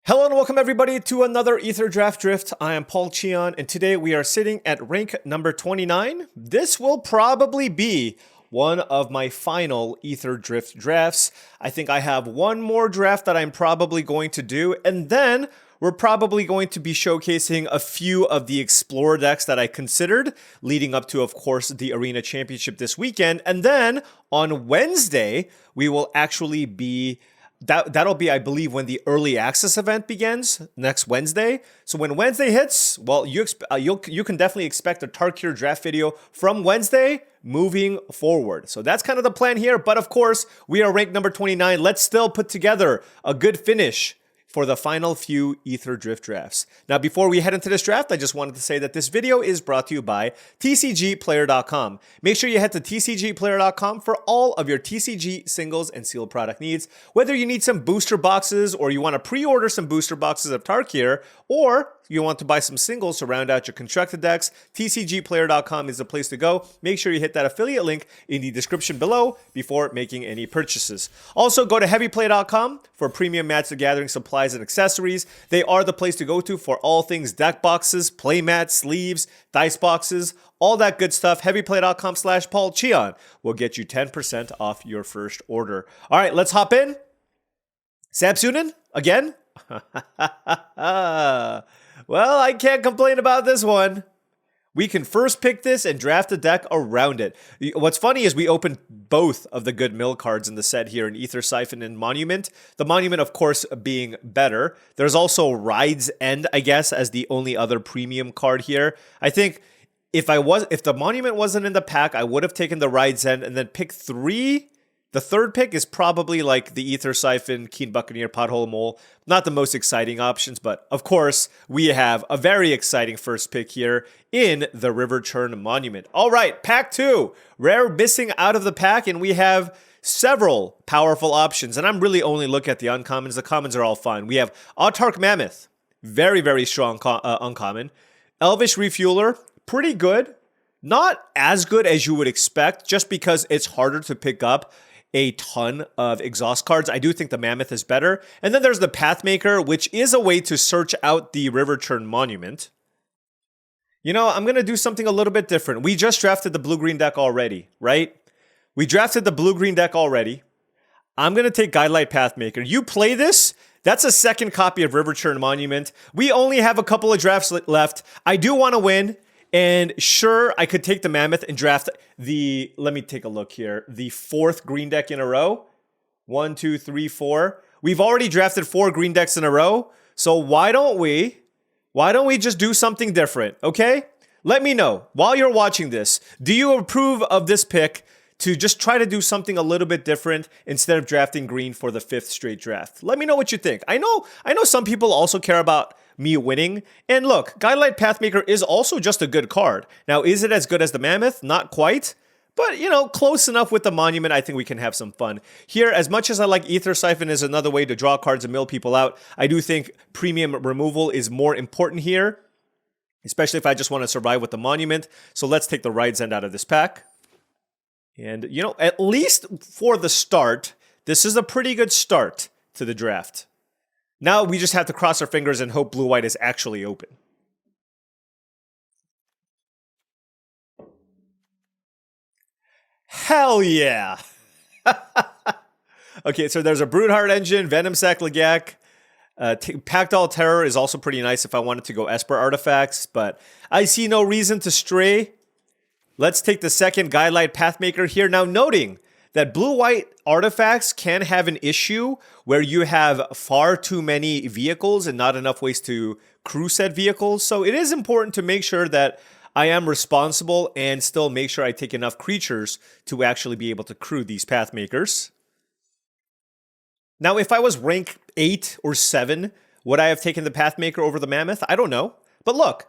Hello and welcome everybody to another Aetherdraft Drift. I am Paul Cheon and today we are sitting at rank number 29. This will probably be one of my final Aetherdrift drafts. I think I have one more draft that I'm probably going to do, and then we're probably going to be showcasing a few of the Explorer decks that I considered leading up to, of course, the Arena Championship this weekend. And then on Wednesday, we will actually be That'll be, I believe, when the early access event begins next Wednesday. So when Wednesday hits, well, you can definitely expect a Tarkir draft video from Wednesday moving forward. So that's kind of the plan here. But of course, we are ranked number 29. Let's still put together a good finish for the final few Aetherdrift drafts. Now, before we head into this draft, I just wanted to say that this video is brought to you by TCGplayer.com. Make sure you head to TCGplayer.com for all of your TCG singles and sealed product needs. Whether you need some booster boxes or you want to pre-order some booster boxes of Tarkir, or you want to buy some singles to round out your constructed decks, TCGplayer.com is the place to go. Make sure you hit that affiliate link in the description below before making any purchases. Also, go to HeavyPlay.com for premium Magic the Gathering supplies and accessories. They are the place to go to for all things deck boxes, playmats, sleeves, dice boxes, all that good stuff. HeavyPlay.com/paulcheon will get you 10% off your first order. All right, let's hop in. Samsunen again? Well, I can't complain about this one. We can first pick this and draft a deck around it. What's funny is we opened both of the good mill cards in the set here in Aether Siphon and Monument. The Monument, of course, being better. There's also Ride's End, I guess, as the only other premium card here. I think if the Monument wasn't in the pack, I would have taken the Ride's End and then pick 3. The third pick is probably like the Aether Siphon, Keen Buccaneer, Pothole Mole. Not the most exciting options, but of course, we have a very exciting first pick here in the Riverchurn Monument. All right, pack 2. Rare missing out of the pack, and we have several powerful options. And I'm really only looking at the uncommons. The commons are all fine. We have Autarch Mammoth, very, very strong uncommon. Elvish Refueler, pretty good. Not as good as you would expect, just because it's harder to pick up a ton of exhaust cards. I do think the Mammoth is better. And then there's the Pathmaker, which is a way to search out the Riverchurn Monument. You know, I'm going to do something a little bit different. We just drafted the blue-green deck already, right? We drafted the blue-green deck already. I'm going to take Guidelight Pathmaker. You play this, that's a second copy of Riverchurn Monument. We only have a couple of drafts left. I do want to win. And sure, I could take the Mammoth and draft the, let me take a look here, the 4th green deck in a row. 1, 2, 3, 4. We've already drafted 4 green decks in a row. So why don't we just do something different, okay? Let me know, while you're watching this, do you approve of this pick to just try to do something a little bit different instead of drafting green for the 5th straight draft? Let me know what you think. I know some people also care about me winning. And look, Guidelight Pathmaker is also just a good card. Now, is it as good as the Mammoth? Not quite. But, you know, close enough with the Monument, I think we can have some fun. Here, as much as I like Aether Siphon is another way to draw cards and mill people out, I do think premium removal is more important here, especially if I just want to survive with the Monument. So let's take the Ride's End out of this pack. And, you know, at least for the start, this is a pretty good start to the draft. Now we just have to cross our fingers and hope blue-white is actually open. Hell yeah! Okay, so there's a Broodheart Engine, Venom Sack-Lagak. Packdoll Terror is also pretty nice if I wanted to go Esper Artifacts, but I see no reason to stray. Let's take the second Guidelight Pathmaker here. Now, noting that blue-white artifacts can have an issue where you have far too many vehicles and not enough ways to crew said vehicles. So it is important to make sure that I am responsible and still make sure I take enough creatures to actually be able to crew these Pathmakers. Now, if I was rank 8 or 7, would I have taken the Pathmaker over the Mammoth? I don't know. But look,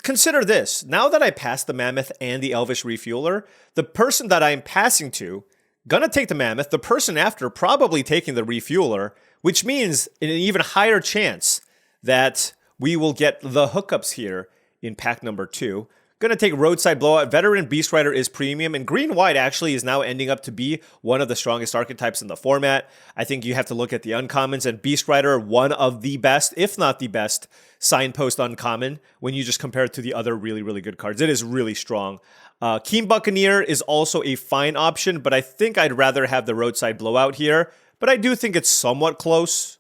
consider this. Now that I passed the Mammoth and the Elvish Refueler, the person that I'm passing to gonna take the Mammoth, the person after probably taking the Refueler, which means an even higher chance that we will get the hookups here in pack number 2. Gonna take Roadside Blowout. Veteran Beast Rider is premium, and green-white actually is now ending up to be one of the strongest archetypes in the format. I think you have to look at the uncommons, and Beast Rider, one of the best, if not the best, signpost uncommon when you just compare it to the other really, really good cards. It is really strong. Keen Buccaneer is also a fine option, but I think I'd rather have the Roadside Blowout here, but I do think it's somewhat close.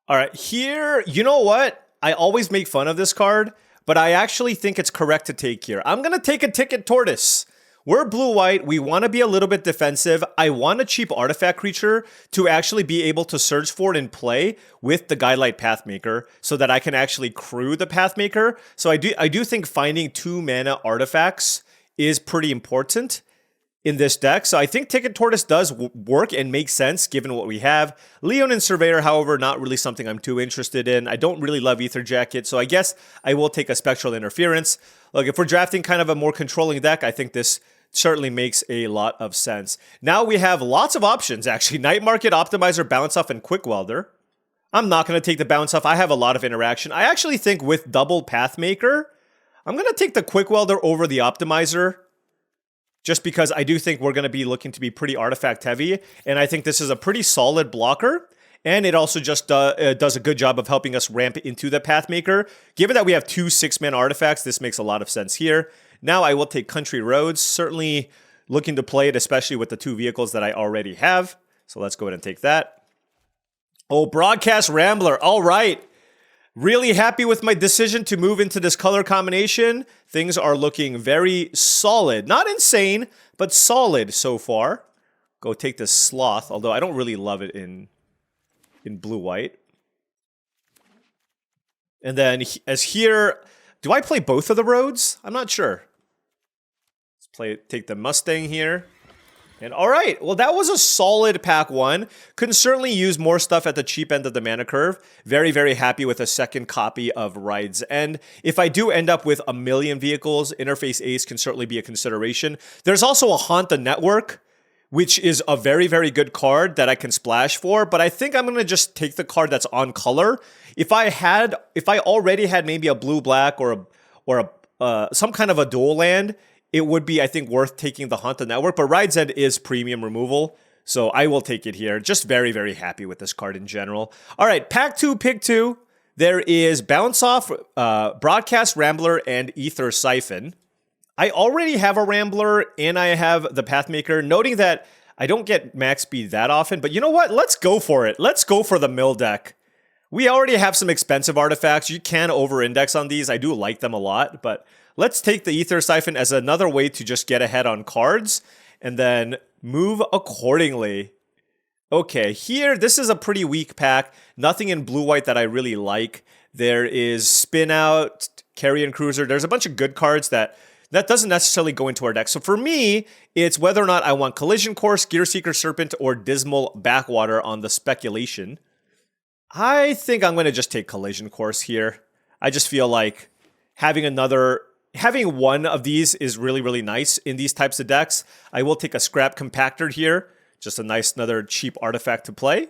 All right, here, you know what? I always make fun of this card, but I actually think it's correct to take here. I'm going to take a Ticket Tortoise. We're blue-white. We want to be a little bit defensive. I want a cheap artifact creature to actually be able to search for it and play with the Guidelight Pathmaker so that I can actually crew the Pathmaker. So I do think finding 2 mana artifacts is pretty important in this deck. So I think Ticket Tortoise does work and make sense given what we have. Leon and Surveyor, however, not really something I'm too interested in. I don't really love Aether Jacket, so I guess I will take a Spectral Interference. Look, if we're drafting kind of a more controlling deck, I think this certainly makes a lot of sense. Now we have lots of options, actually. Night Market, Optimizer, Bounce Off, and Quick Welder. I'm not going to take the Bounce Off. I have a lot of interaction. I actually think with double Pathmaker, I'm going to take the Quick Welder over the Optimizer, just because I do think we're going to be looking to be pretty artifact heavy, and I think this is a pretty solid blocker, and it also just does a good job of helping us ramp into the Pathmaker. Given that we have 2 6-man artifacts, this makes a lot of sense here. Now I will take Country Roads, certainly looking to play it, especially with the 2 vehicles that I already have. So let's go ahead and take that. Oh, Broadcast Rambler, all right. Really happy with my decision to move into this color combination. Things are looking very solid. Not insane, but solid so far. Go take this Sloth, although I don't really love it in blue-white. And then as here, do I play both of the roads? I'm not sure. Let's take the Mustang here. And all right, well, that was a solid pack 1. Could certainly use more stuff at the cheap end of the mana curve. Very, very happy with a second copy of Ride's End. If I do end up with a million vehicles, Interface Ace can certainly be a consideration. There's also a Haunt the Network, which is a very, very good card that I can splash for, but I think I'm going to just take the card that's on color. If I already had maybe a blue-black or some kind of a dual land, it would be, I think, worth taking the Haunt the Network, but Ride's End is premium removal, so I will take it here. Just very, very happy with this card in general. All right, pack 2, pick 2. There is Bounce Off, Broadcast Rambler, and Aether Siphon. I already have a Rambler, and I have the Pathmaker, noting that I don't get max speed that often, but you know what? Let's go for it. Let's go for the mill deck. We already have some expensive artifacts. You can over-index on these. I do like them a lot, but let's take the Aether Siphon as another way to just get ahead on cards and then move accordingly. Okay, here, this is a pretty weak pack. Nothing in blue-white that I really like. There is Spin Out, Carrion Cruiser. There's a bunch of good cards that doesn't necessarily go into our deck. So for me, it's whether or not I want Collision Course, Gearseeker Serpent, or Dismal Backwater on the speculation. I think I'm going to just take Collision Course here. I just feel like having one of these is really, really nice in these types of decks. I will take a Scrap Compactor here. Just a nice, another cheap artifact to play.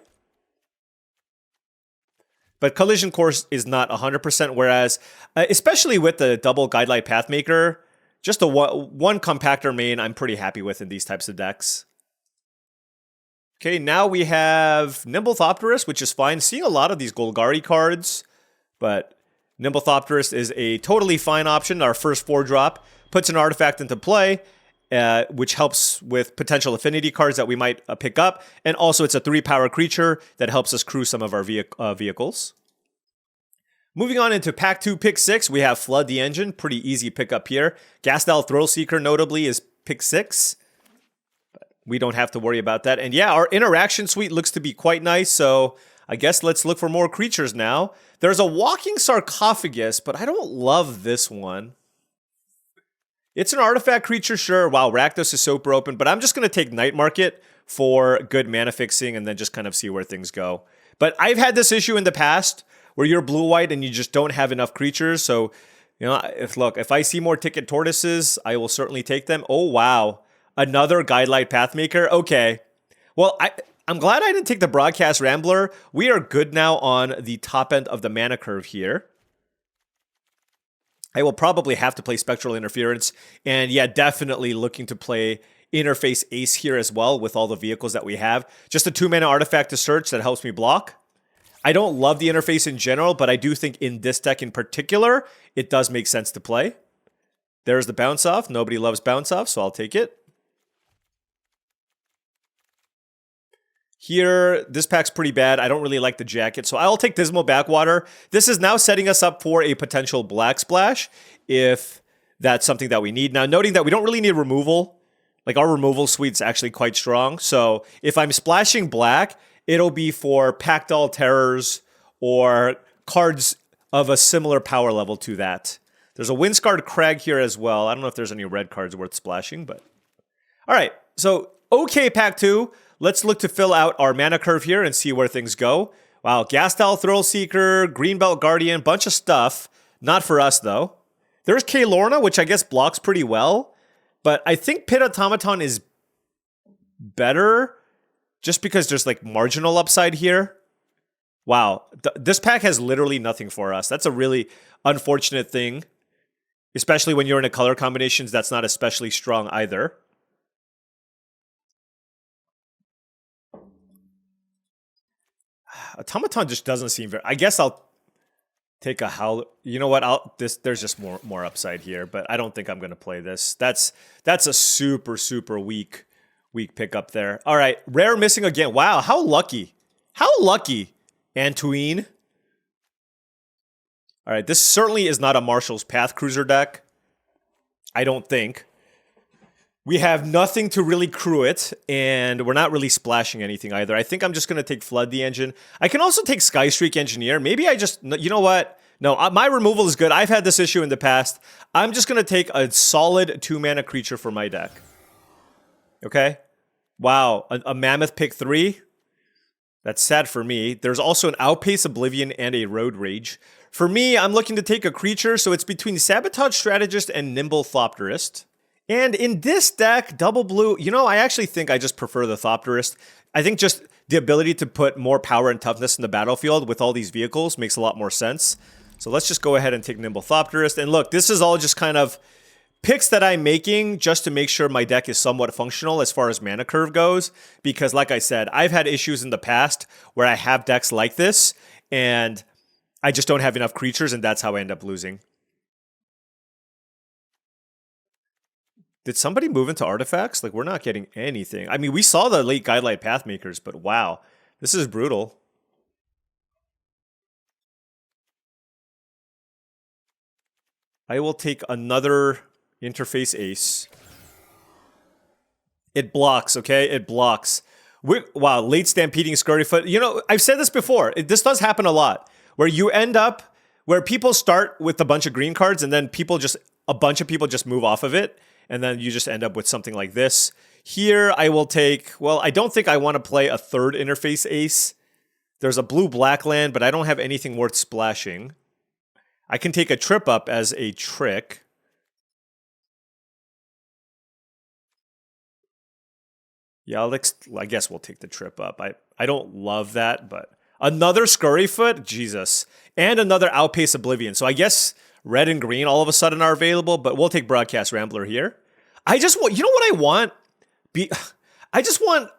But Collision Course is not 100%, whereas, especially with the double Guidelight Pathmaker, just a one Compactor main I'm pretty happy with in these types of decks. Okay, now we have Nimblethopterist, which is fine. Seeing a lot of these Golgari cards, but Nimblethopterist is a totally fine option. Our first 4-drop puts an artifact into play, which helps with potential affinity cards that we might pick up. And also, it's a 3-power creature that helps us crew some of our vehicles. Moving on into Pack 2, Pick 6, we have Flood the Engine. Pretty easy pickup here. Gasdal Thrillseeker, notably, is Pick 6. We don't have to worry about that. And yeah, our interaction suite looks to be quite nice, so I guess let's look for more creatures now. There's a Walking Sarcophagus, but I don't love this one. It's an artifact creature, sure. Wow, Rakdos is super open, but I'm just going to take Night Market for good mana fixing and then just kind of see where things go. But I've had this issue in the past where you're blue-white and you just don't have enough creatures, so you know, if I see more Ticket Tortoises, I will certainly take them. Oh, wow. Another Guidelight Pathmaker? Okay. Well, I'm glad I didn't take the Broadcast Rambler. We are good now on the top end of the mana curve here. I will probably have to play Spectral Interference. And yeah, definitely looking to play Interface Ace here as well with all the vehicles that we have. Just a 2-mana artifact to search that helps me block. I don't love the interface in general, but I do think in this deck in particular, it does make sense to play. There's the bounce off. Nobody loves bounce off, so I'll take it. Here, this pack's pretty bad. I don't really like the jacket, so I'll take Dismal Backwater. This is now setting us up for a potential Black Splash, if that's something that we need. Now, noting that we don't really need removal. Like, our removal suite's actually quite strong, so if I'm splashing black, it'll be for Packdoll Terrors or cards of a similar power level to that. There's a Windscarred Crag here as well. I don't know if there's any red cards worth splashing, but... Alright, so, okay, pack 2. Let's look to fill out our mana curve here and see where things go. Wow, Gastal Thrillseeker, Greenbelt Guardian, bunch of stuff. Not for us, though. There's Kaelorna, which I guess blocks pretty well. But I think Pit Automaton is better just because there's like marginal upside here. Wow, this pack has literally nothing for us. That's a really unfortunate thing. Especially when you're in a color combinations that's not especially strong either. Automaton just doesn't seem very... I guess I'll take a howl... You know what? There's just more upside here, but I don't think I'm going to play this. That's a super, super weak pickup there. All right, rare missing again. Wow, how lucky. How lucky, Antoine. All right, this certainly is not a Marshall's Path Cruiser deck. I don't think. We have nothing to really crew it, and we're not really splashing anything either. I think I'm just going to take Flood the Engine. I can also take Skystreak Engineer. Maybe I just... You know what? No, my removal is good. I've had this issue in the past. I'm just going to take a solid 2-mana creature for my deck. Okay? Wow, a Mammoth pick 3? That's sad for me. There's also an Outpace Oblivion and a Road Rage. For me, I'm looking to take a creature, so it's between Sabotage Strategist and Nimble Thopterist. And in this deck, double blue, you know, I actually think I just prefer the Thopterist. I think just the ability to put more power and toughness in the battlefield with all these vehicles makes a lot more sense. So let's just go ahead and take Nimble Thopterist. And look, this is all just kind of picks that I'm making just to make sure my deck is somewhat functional as far as mana curve goes. Because like I said, I've had issues in the past where I have decks like this, and I just don't have enough creatures, and that's how I end up losing. Did somebody move into artifacts? Like, we're not getting anything. I mean, we saw the late Guidelight Pathmakers, but wow. This is brutal. I will take another Interface Ace. It blocks, okay? It blocks. Wow, late Stampeding Scurryfoot. You know, I've said this before. This does happen a lot. Where you end up, where people start with a bunch of green cards, and then a bunch of people just move off of it. And then you just end up with something like this. Here, I will take... Well, I don't think I want to play a third Interface Ace. There's a blue-black land, but I don't have anything worth splashing. I can take a Trip Up as a trick. Yeah, I guess we'll take the Trip Up. I don't love that, but... Another Scurryfoot? Jesus. And another Outpace Oblivion. So I guess... Red and green all of a sudden are available, but we'll take Broadcast Rambler here. I just want, you know what I want? I just want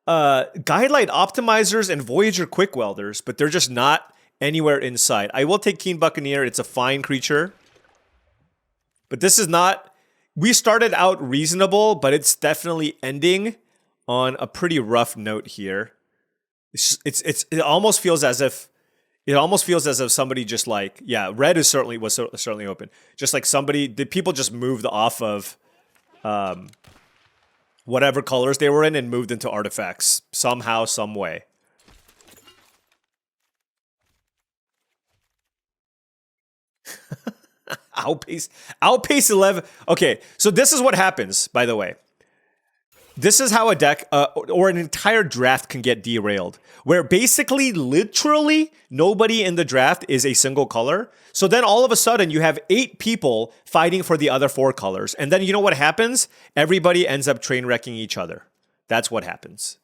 Guidelight Optimizers and Voyager Quick Welders, but they're just not anywhere inside. I will take Keen Buccaneer. It's a fine creature. But this is not... We started out reasonable, but it's definitely ending on a pretty rough note here. It almost feels as if... It almost feels as if somebody just like, yeah, red was certainly open. Just like did people just moved off of whatever colors they were in and moved into artifacts somehow, some way. Outpace 11. Okay, so this is what happens, by the way. This is how a deck or an entire draft can get derailed, where basically, literally, nobody in the draft is a single color. So then all of a sudden, you have 8 people fighting for the other 4 colors. And then you know what happens? Everybody ends up train wrecking each other. That's what happens.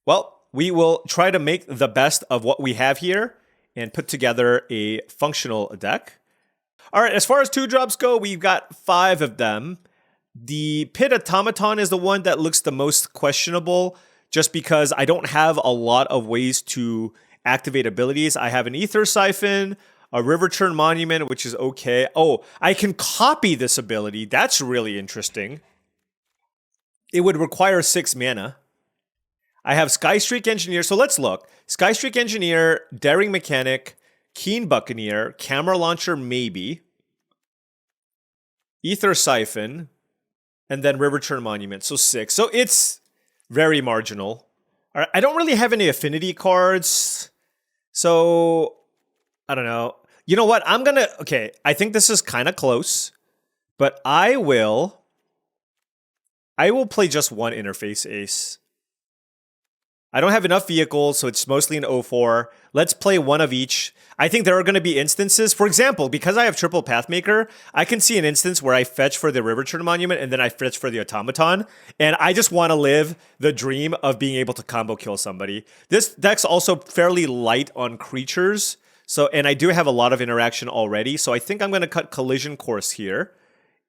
Well, we will try to make the best of what we have here and put together a functional deck. All right, as far as 2-drops go, we've got 5 of them. The Pit Automaton is the one that looks the most questionable, just because I don't have a lot of ways to activate abilities. I have an Ether Siphon, a Riverchurn Monument, which is okay. Oh, I can copy this ability. That's really interesting. It would require 6 mana. I have Skystreak Engineer, so let's look. Skystreak Engineer, Daring Mechanic, Keen Buccaneer, Camera Launcher maybe, Ether Siphon, and then Riverchurn Monument, so 6. So it's very marginal. All right, I don't really have any affinity cards, so I don't know. You know what? Okay, I think this is kind of close, but I will play just one Interface Ace. I don't have enough vehicles, so it's mostly an 0-4. Let's play one of each. I think there are going to be instances, for example, because I have triple Pathmaker, I can see an instance where I fetch for the Riverchurn Monument and then I fetch for the Automaton, and I just want to live the dream of being able to combo kill somebody. This deck's also fairly light on creatures, and I do have a lot of interaction already, so I think I'm going to cut Collision Course here.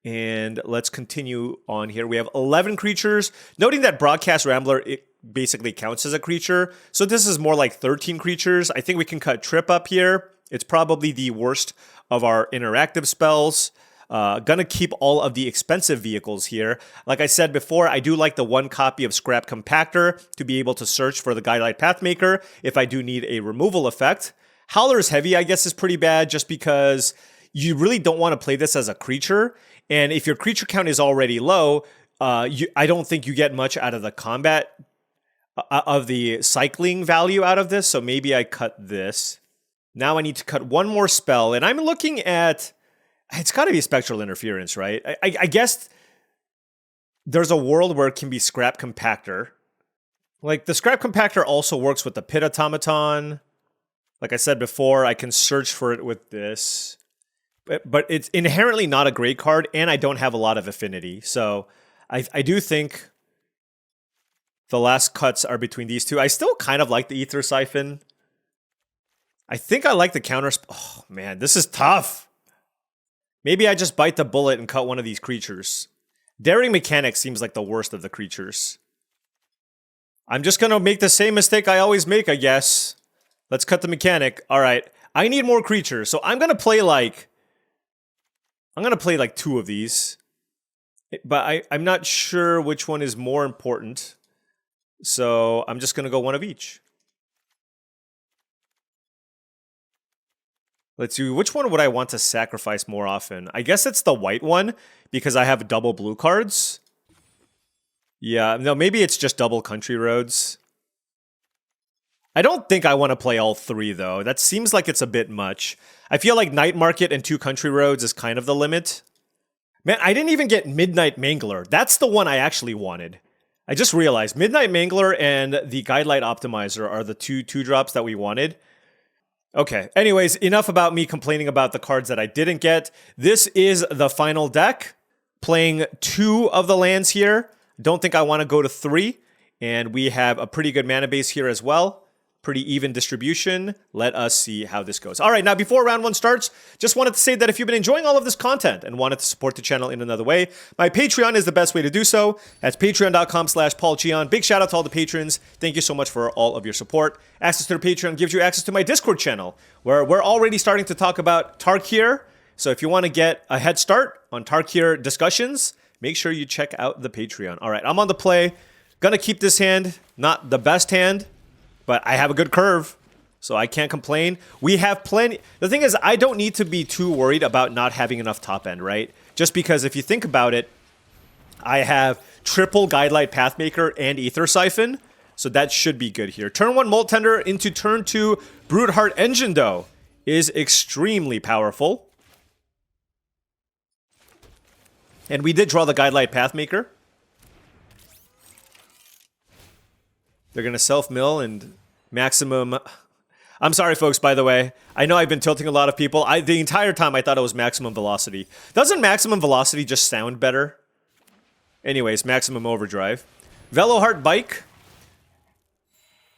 And let's continue on here. We have 11 creatures. Noting that Broadcast Rambler, it basically counts as a creature. So this is more like 13 creatures. I think we can cut Trip up here. It's probably the worst of our interactive spells. Gonna keep all of the expensive vehicles here. Like I said before, I do like the 1 copy of Scrap Compactor to be able to search for the Guidelight Pathmaker if I do need a removal effect. Howler's Heavy, I guess, is pretty bad just because you really don't want to play this as a creature. And if your creature count is already low, I don't think you get much out of the combat of the cycling value out of this. So maybe I cut this. Now I need to cut one more spell. And I'm looking at, it's got to be Spectral Interference, right? I guess there's a world where it can be Scrap Compactor. Like the Scrap Compactor also works with the Pit Automaton. Like I said before, I can search for it with this. But it's inherently not a great card, and I don't have a lot of affinity. So I do think the last cuts are between these two. I still kind of like the Ether Siphon. I think I like the counter. Oh, man, this is tough. Maybe I just bite the bullet and cut one of these creatures. Daring Mechanic seems like the worst of the creatures. I'm just going to make the same mistake I always make, I guess. Let's cut the Mechanic. All right. I need more creatures, so I'm going to play like 2 of these, but I'm not sure which one is more important. So I'm just going to go one of each. Let's see, which one would I want to sacrifice more often? I guess it's the white one because I have double blue cards. Yeah, no, maybe it's just double Country Roads. I don't think I want to play all 3, though. That seems like it's a bit much. I feel like Night Market and 2 Country Roads is kind of the limit. Man, I didn't even get Midnight Mangler. That's the one I actually wanted. I just realized Midnight Mangler and the Guidelight Optimizer are the 2-drops that we wanted. Okay, anyways, enough about me complaining about the cards that I didn't get. This is the final deck. Playing 2 of the lands here. Don't think I want to go to 3. And we have a pretty good mana base here as well. Pretty even distribution. Let us see how this goes. All right, now before round 1 starts, just wanted to say that if you've been enjoying all of this content and wanted to support the channel in another way, my Patreon is the best way to do so. That's patreon.com/paulcheon. Big shout out to all the patrons. Thank you so much for all of your support. Access to the Patreon gives you access to my Discord channel, where we're already starting to talk about Tarkir. So if you want to get a head start on Tarkir discussions, make sure you check out the Patreon. All right, I'm on the play. Gonna keep this hand. Not the best hand, but I have a good curve, so I can't complain. We have plenty. The thing is, I don't need to be too worried about not having enough top end, right? Just because if you think about it, I have triple Guidelight Pathmaker and Ether Siphon, so that should be good here. Turn 1 Molt Tender into turn 2 Broodheart Engine, though, is extremely powerful. And we did draw the Guidelight Pathmaker. They're going to self-mill and maximum... I'm sorry, folks, by the way. I know I've been tilting a lot of people. The entire time I thought it was maximum velocity. Doesn't maximum velocity just sound better? Anyways, maximum overdrive. Veloheart Bike.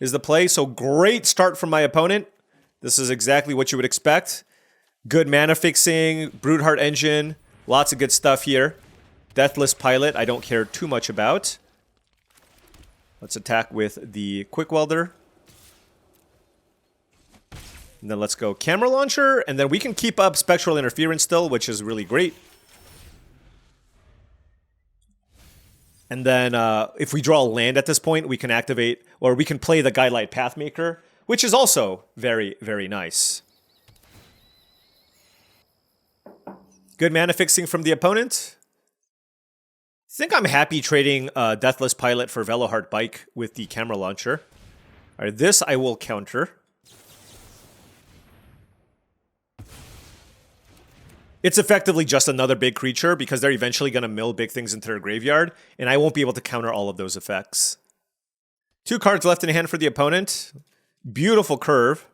is the play. So great start from my opponent. This is exactly what you would expect. Good mana fixing, Broodheart Engine, lots of good stuff here. Deathless Pilot, I don't care too much about. Let's attack with the Quick Welder. And then let's go Camera Launcher, and then we can keep up Spectral Interference still, which is really great. And then if we draw a land at this point, we can activate, or we can play the Guidelight Pathmaker, which is also very, very nice. Good mana fixing from the opponent. I think I'm happy trading Deathless Pilot for Veloheart Bike with the Camera Launcher. All right, this I will counter. It's effectively just another big creature because they're eventually going to mill big things into their graveyard, and I won't be able to counter all of those effects. 2 cards left in hand for the opponent. Beautiful curve.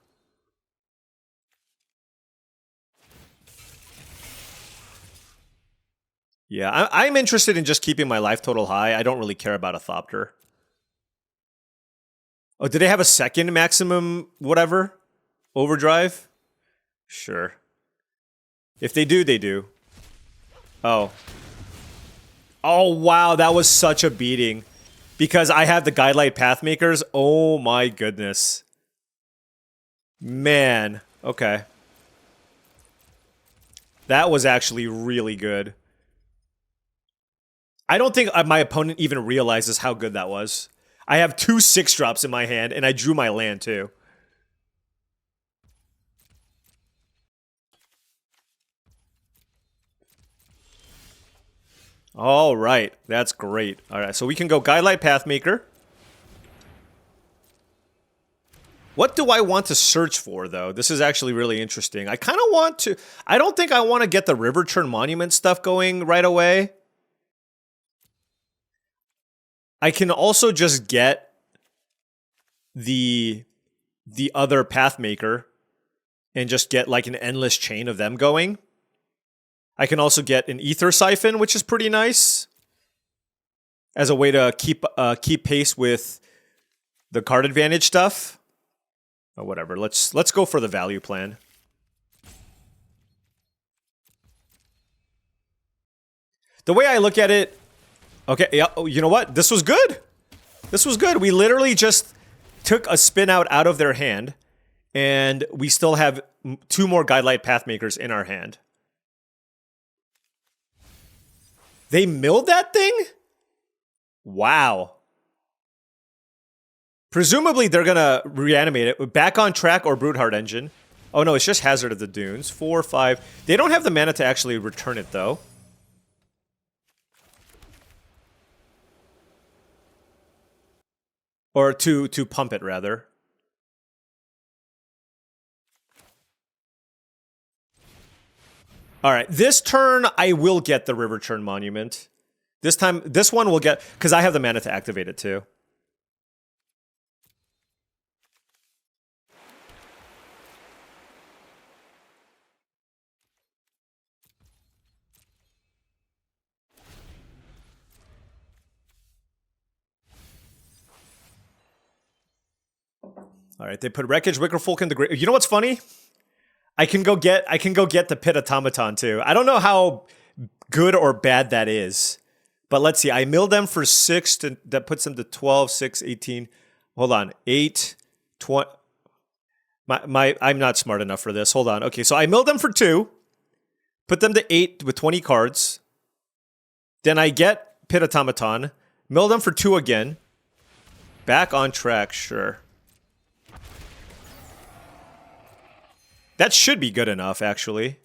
Yeah, I'm interested in just keeping my life total high. I don't really care about a Thopter. Oh, did they have a second maximum whatever? Overdrive? Sure. If they do, they do. Oh. Oh, wow, that was such a beating. Because I have the Guidelight Pathmakers. Oh my goodness. Man. Okay. That was actually really good. I don't think my opponent even realizes how good that was. I have 2 6-drops in my hand, and I drew my land too. All right, that's great. All right, so we can go Guidelight Pathmaker. What do I want to search for, though? This is actually really interesting. I kind of want to... I don't think I want to get the Riverchurn Monument stuff going right away. I can also just get the other Pathmaker and just get like an endless chain of them going. I can also get an Ether Siphon, which is pretty nice, as a way to keep pace with the card advantage stuff. Or whatever. Let's go for the value plan. The way I look at it, okay, yeah, oh, you know what? This was good. This was good. We literally just took a spin out of their hand, and we still have 2 more Guidelight Pathmakers in our hand. They milled that thing? Wow. Presumably they're gonna reanimate it. Back on Track or Broodheart Engine. Oh no, it's just Hazard of the Dunes. 4, 5. They don't have the mana to actually return it though. Or to pump it rather. All right, this turn I will get the Riverchurn Monument. This time, this one will get, because I have the mana to activate it too. All right, they put Wreckage Wickerfolk in the grave. You know what's funny? I can go get the Pit Automaton too. I don't know how good or bad that is. But let's see. I milled them for 6 that puts them to 12, 6, 18. Hold on. 8, 20. I'm not smart enough for this. Hold on. Okay, so I milled them for 2. Put them to 8 with 20 cards. Then I get Pit Automaton. Mill them for 2 again. Back on Track, sure. That should be good enough, actually.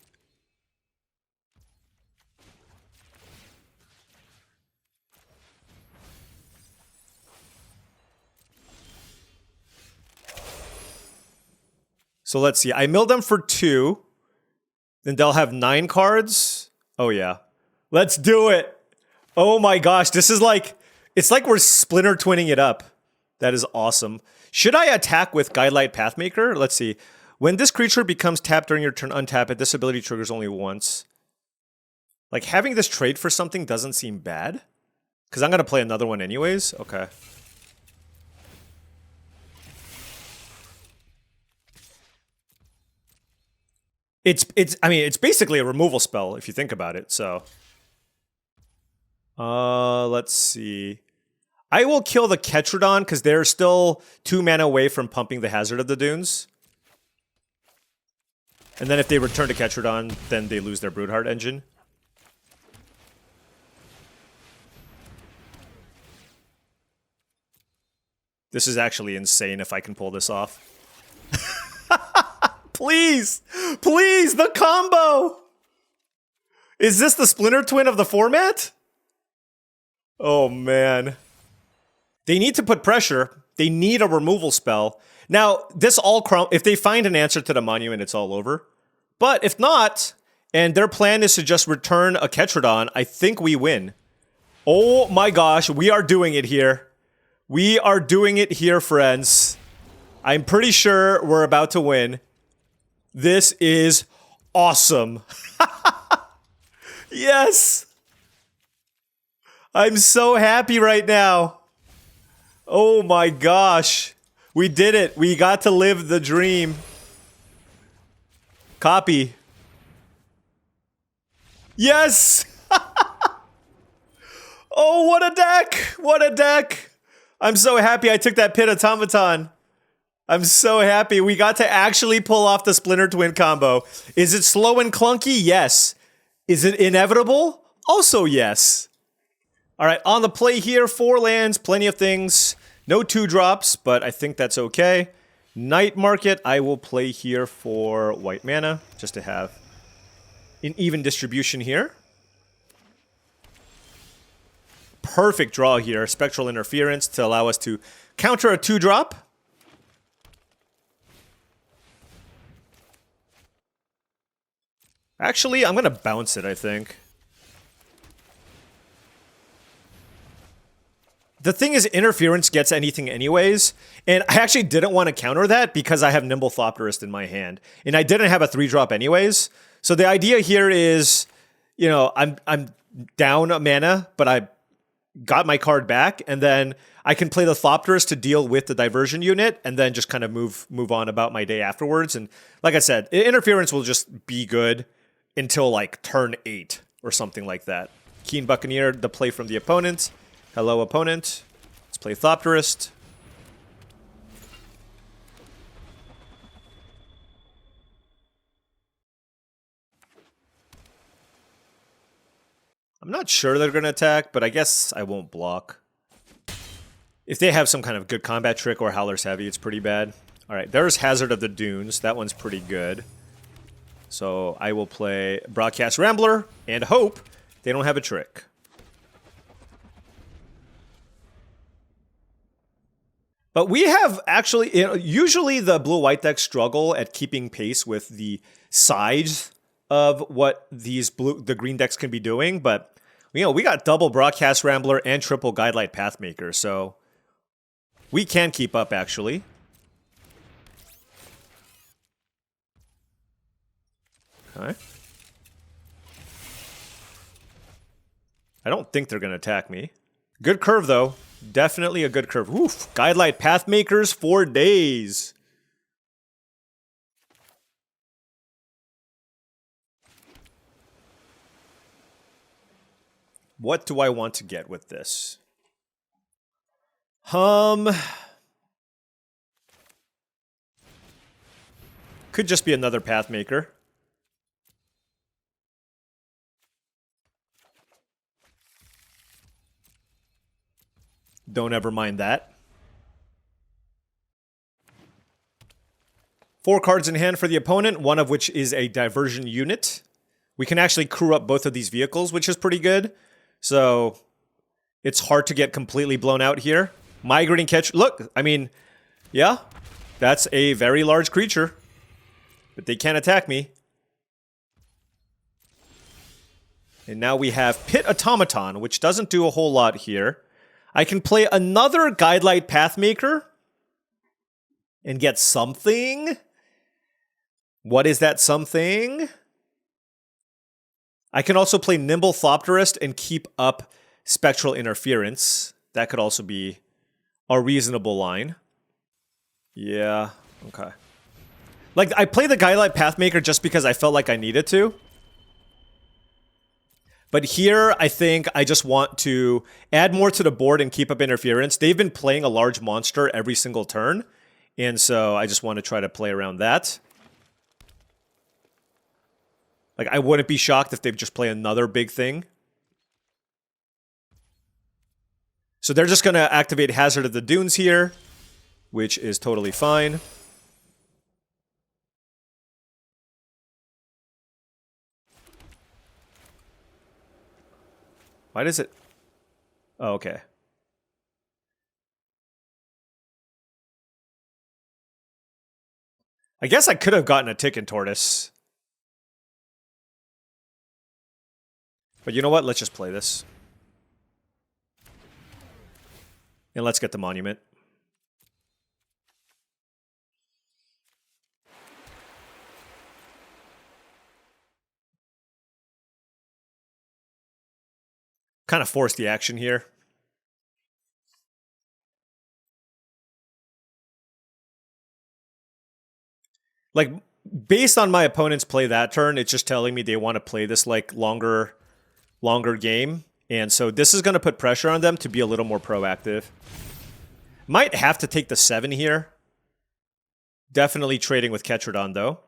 So let's see. I milled them for 2. Then they'll have 9 cards. Oh, yeah. Let's do it. Oh, my gosh. This is like... It's like we're Splinter Twinning it up. That is awesome. Should I attack with Guidelight Pathmaker? Let's see. When this creature becomes tapped during your turn, untap it. This ability triggers only once. Like, having this trade for something doesn't seem bad. Because I'm going to play another one anyways. Okay. I mean, it's basically a removal spell if you think about it, so. Let's see. I will kill the Ketrodon because they're still 2 mana away from pumping the Hazard of the Dunes. And then if they return to Ketrodon, then they lose their Broodheart engine. This is actually insane if I can pull this off. Please! Please! The combo! Is this the Splinter Twin of the format? Oh, man. They need to put pressure. They need a removal spell. Now, this all if they find an answer to the monument, it's all over. But if not, and their plan is to just return a Ketrodon, I think we win. Oh my gosh, we are doing it here. We are doing it here, friends. I'm pretty sure we're about to win. This is awesome. Yes! I'm so happy right now. Oh my gosh. We did it. We got to live the dream. Copy. Yes! Oh, what a deck! What a deck! I'm so happy I took that Pit Automaton. I'm so happy we got to actually pull off the Splinter Twin combo. Is it slow and clunky? Yes. Is it inevitable? Also yes. All right, on the play here, 4 lands, plenty of things. No 2-drops, but I think that's okay. Night Market, I will play here for white mana, just to have an even distribution here. Perfect draw here, Spectral Interference to allow us to counter a 2-drop. Actually, I'm going to bounce it, I think. The thing is, Interference gets anything anyways, and I actually didn't want to counter that because I have Nimble Thopterist in my hand, and I didn't have a 3-drop anyways. So the idea here is, you know, I'm down a mana, but I got my card back, and then I can play the Thopterist to deal with the diversion unit, and then just kind of move on about my day afterwards. And like I said, Interference will just be good until like turn 8 or something like that. Keen Buccaneer, the play from the opponent. Hello, opponent. Let's play Thopterist. I'm not sure they're going to attack, but I guess I won't block. If they have some kind of good combat trick or Howler's Heavy, it's pretty bad. All right, there's Hazard of the Dunes. That one's pretty good. So I will play Broadcast Rambler and hope they don't have a trick. But we have actually, you know, usually the blue-white decks struggle at keeping pace with the size of what the green decks can be doing. But, you know, we got double Broadcast Rambler and triple Guidelight Pathmaker, so we can keep up, actually. Okay. I don't think they're going to attack me. Good curve, though. Definitely a good curve. Oof. Guidelight Pathmakers for days. What do I want to get with this? Could just be another Pathmaker. Don't ever mind that. 4 cards in hand for the opponent, one of which is a diversion unit. We can actually crew up both of these vehicles, which is pretty good. So it's hard to get completely blown out here. Migrating Catch. Look, I mean, yeah, that's a very large creature. But they can't attack me. And now we have Pit Automaton, which doesn't do a whole lot here. I can play another Guidelight Pathmaker and get something. What is that something? I can also play Nimble Thopterist and keep up Spectral Interference. That could also be a reasonable line. Yeah, okay. Like, I play the Guidelight Pathmaker just because I felt like I needed to. But here, I think I just want to add more to the board and keep up interference. They've been playing a large monster every single turn. And so I just want to try to play around that. Like, I wouldn't be shocked if they just play another big thing. So they're just going to activate Hazard of the Dunes here, which is totally fine. Why does it... Oh, okay. I guess I could have gotten a Ticking Tortoise. But you know what? Let's just play this. And let's get the Monument. Kind of force the action here. Like, based on my opponent's play that turn, it's just telling me they want to play this, like, longer game. And so this is going to put pressure on them to be a little more proactive. Might have to take the 7 here. Definitely trading with Ketradon, though.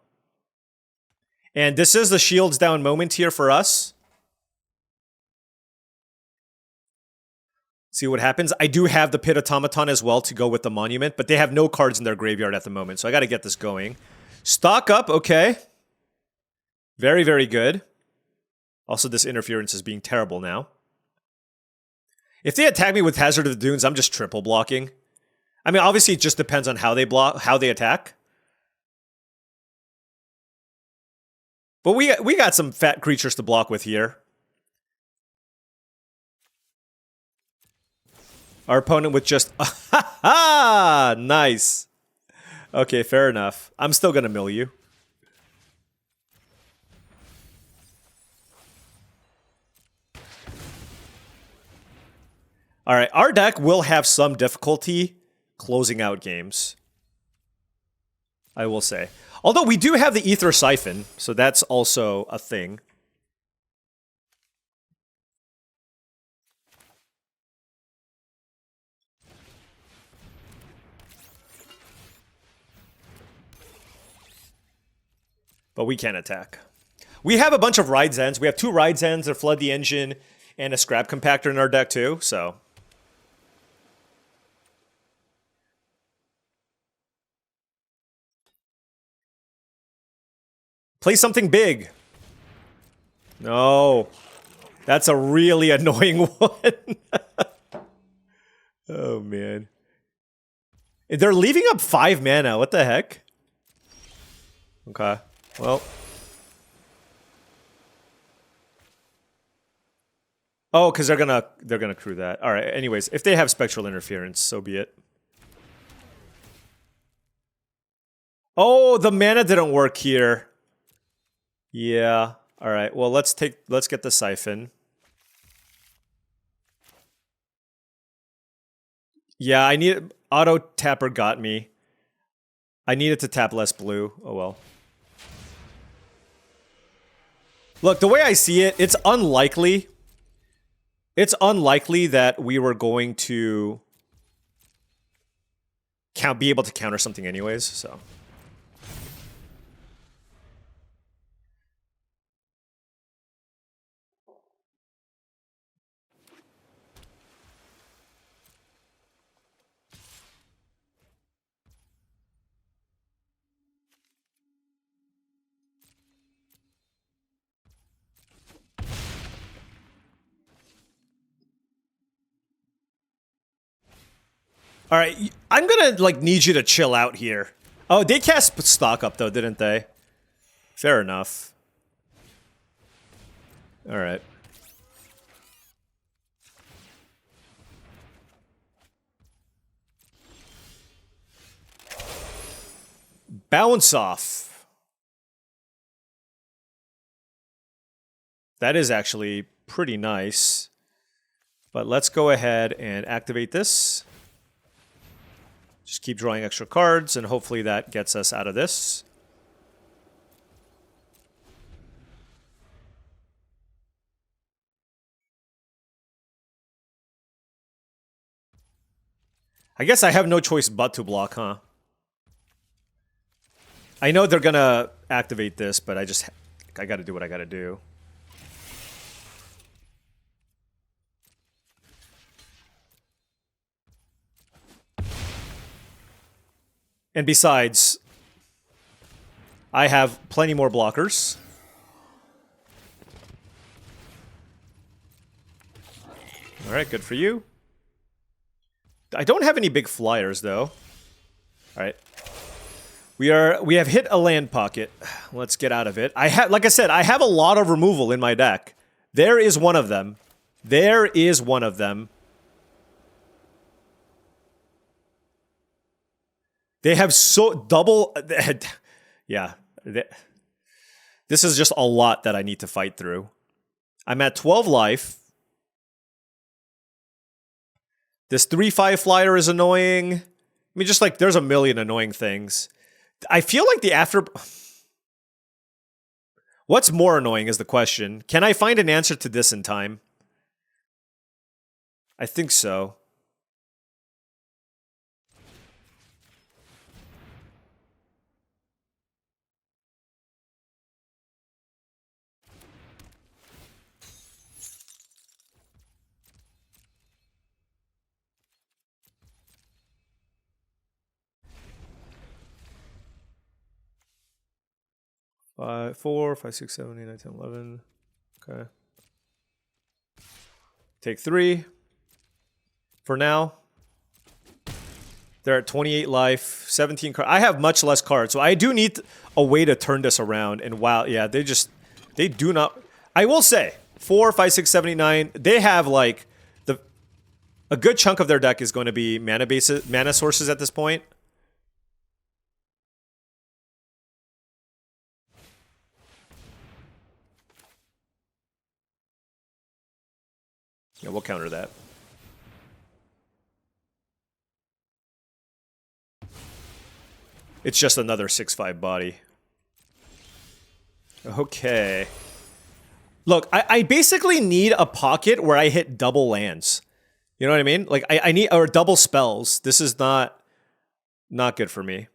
And this is the shields down moment here for us. See what happens. I do have the Pit Automaton as well to go with the Monument, but they have no cards in their graveyard at the moment, so I got to get this going. Stock up, okay. Very, very good. Also, this interference is being terrible now. If they attack me with Hazard of the Dunes, I'm just triple blocking. I mean, obviously, it just depends on how they block, how they attack. But we got some fat creatures to block with here. Our opponent with just... Ha! Nice. Okay, fair enough. I'm still going to mill you. Alright, our deck will have some difficulty closing out games. I will say. Although we do have the Ether Siphon, so that's also a thing. But we can't attack. We have a bunch of Ride's Ends. We have 2 Ride's Ends, a Flood the Engine, and a Scrap Compactor in our deck too, so... Play something big. No. That's a really annoying one. Oh, man. They're leaving up 5 mana. What the heck? Okay. Well. Oh, because they're gonna crew that. All right. Anyways, if they have Spectral Interference, so be it. Oh, the mana didn't work here. Yeah. All right. Well, let's get the Siphon. Yeah, I need auto tapper got me. I needed to tap less blue. Oh well. Look, the way I see it, it's unlikely. It's unlikely that we were going to be able to counter something anyways, so. All right, I'm gonna like need you to chill out here. Oh, they cast stock up though, didn't they? Fair enough. All right. Bounce off. That is actually pretty nice. But let's go ahead and activate this. Just keep drawing extra cards, and hopefully that gets us out of this. I guess I have no choice but to block, huh? I know they're gonna activate this, but I gotta do what I gotta do. And besides, I have plenty more blockers. Alright, good for you. I don't have any big flyers, though. Alright. We have hit a land pocket. Let's get out of it. Like I said, I have a lot of removal in my deck. There is one of them. There is one of them. They have so double. Yeah. This is just a lot that I need to fight through. I'm at 12 life. This 3/5 flyer is annoying. I mean, just like there's a million annoying things. I feel like the after. What's more annoying is the question. Can I find an answer to this in time? I think so. Four, 5, 6, 7, 8, 9, 10, 11. Okay. Take 3. For now. They're at 28 life, 17 cards. I have much less cards, so I do need a way to turn this around. And wow, yeah, they do not. I will say, 4, 5, 6, 7, 8, 9. They have like a good chunk of their deck is going to be mana sources at this point. Yeah, we'll counter that. It's just another 6/5 body. Okay. Look, I basically need a pocket where I hit double lands. You know what I mean? Like I need or double spells. This is not good for me.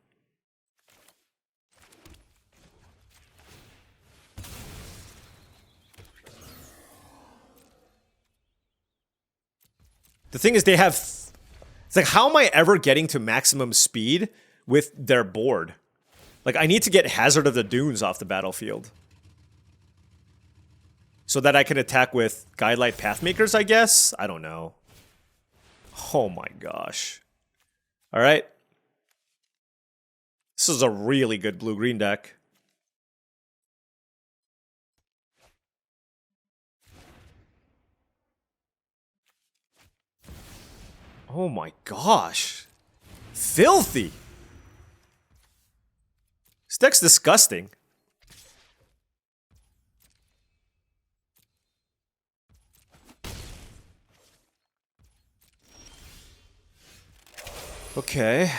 The thing is, it's like, how am I ever getting to maximum speed with their board? Like, I need to get Hazard of the Dunes off the battlefield. So that I can attack with Guidelight Pathmakers, I guess? I don't know. Oh my gosh. Alright. This is a really good blue-green deck. Oh my gosh. Filthy. This deck's disgusting. Okay.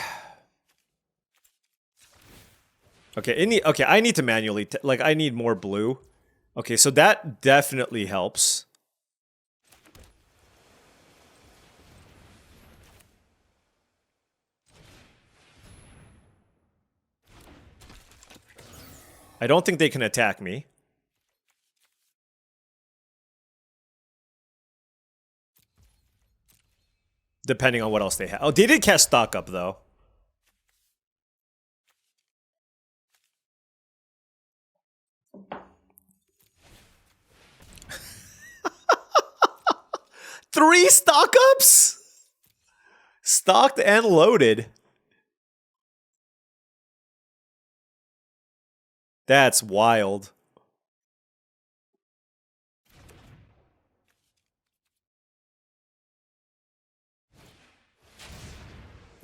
Okay, I need to manually like I need more blue. Okay, so that definitely helps. I don't think they can attack me. Depending on what else they have. Oh, they did cast Stock Up, though. Three Stock Ups? Stocked and loaded. That's wild.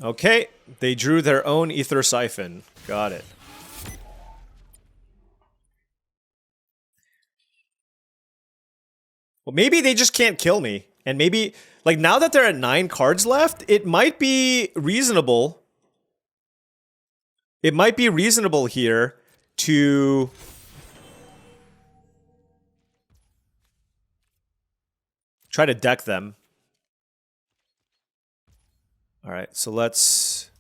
Okay, they drew their own Ether Siphon. Got it. Well, maybe they just can't kill me. And maybe, like, now that they're at 9 cards left, it might be reasonable. It might be reasonable here to try to deck them. All right, so let's...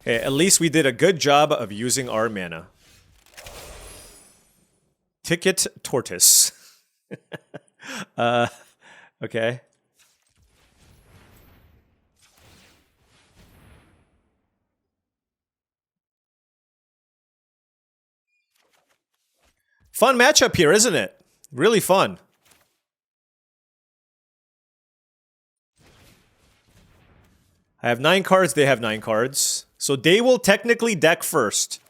Okay, at least we did a good job of using our mana. Ticket Tortoise. Okay. Fun matchup here, isn't it? Really fun. I have 9 cards, they have 9 cards. So they will technically deck first.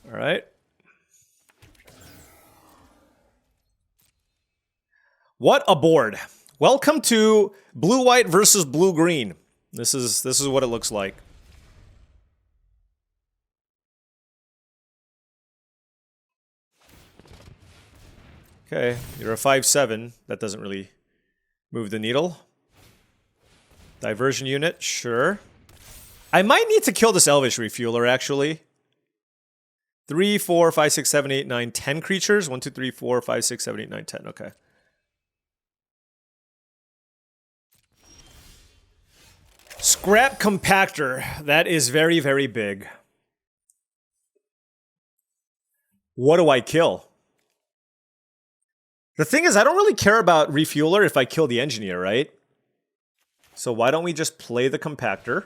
All right. What a board. Welcome to blue-white versus blue-green. This is what it looks like. Okay, you're a 5/7. That doesn't really move the needle. Diversion unit, sure. I might need to kill this Elvish Refueler, actually. 3, 4, 5, 6, 7, 8, 9, 10 creatures. 1, 2, 3, 4, 5, 6, 7, 8, 9, 10. Okay. Scrap Compactor. That is very, very big. What do I kill? The thing is, I don't really care about Refueler if I kill the Engineer, right? So why don't we just play the Compactor?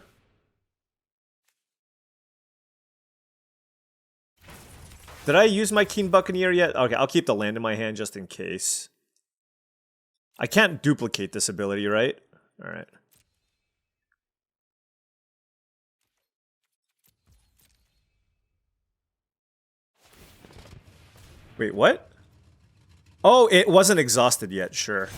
Did I use my Keen Buccaneer yet? Okay, I'll keep the land in my hand just in case. I can't duplicate this ability, right? All right. Wait, what? Oh, it wasn't exhausted yet, sure.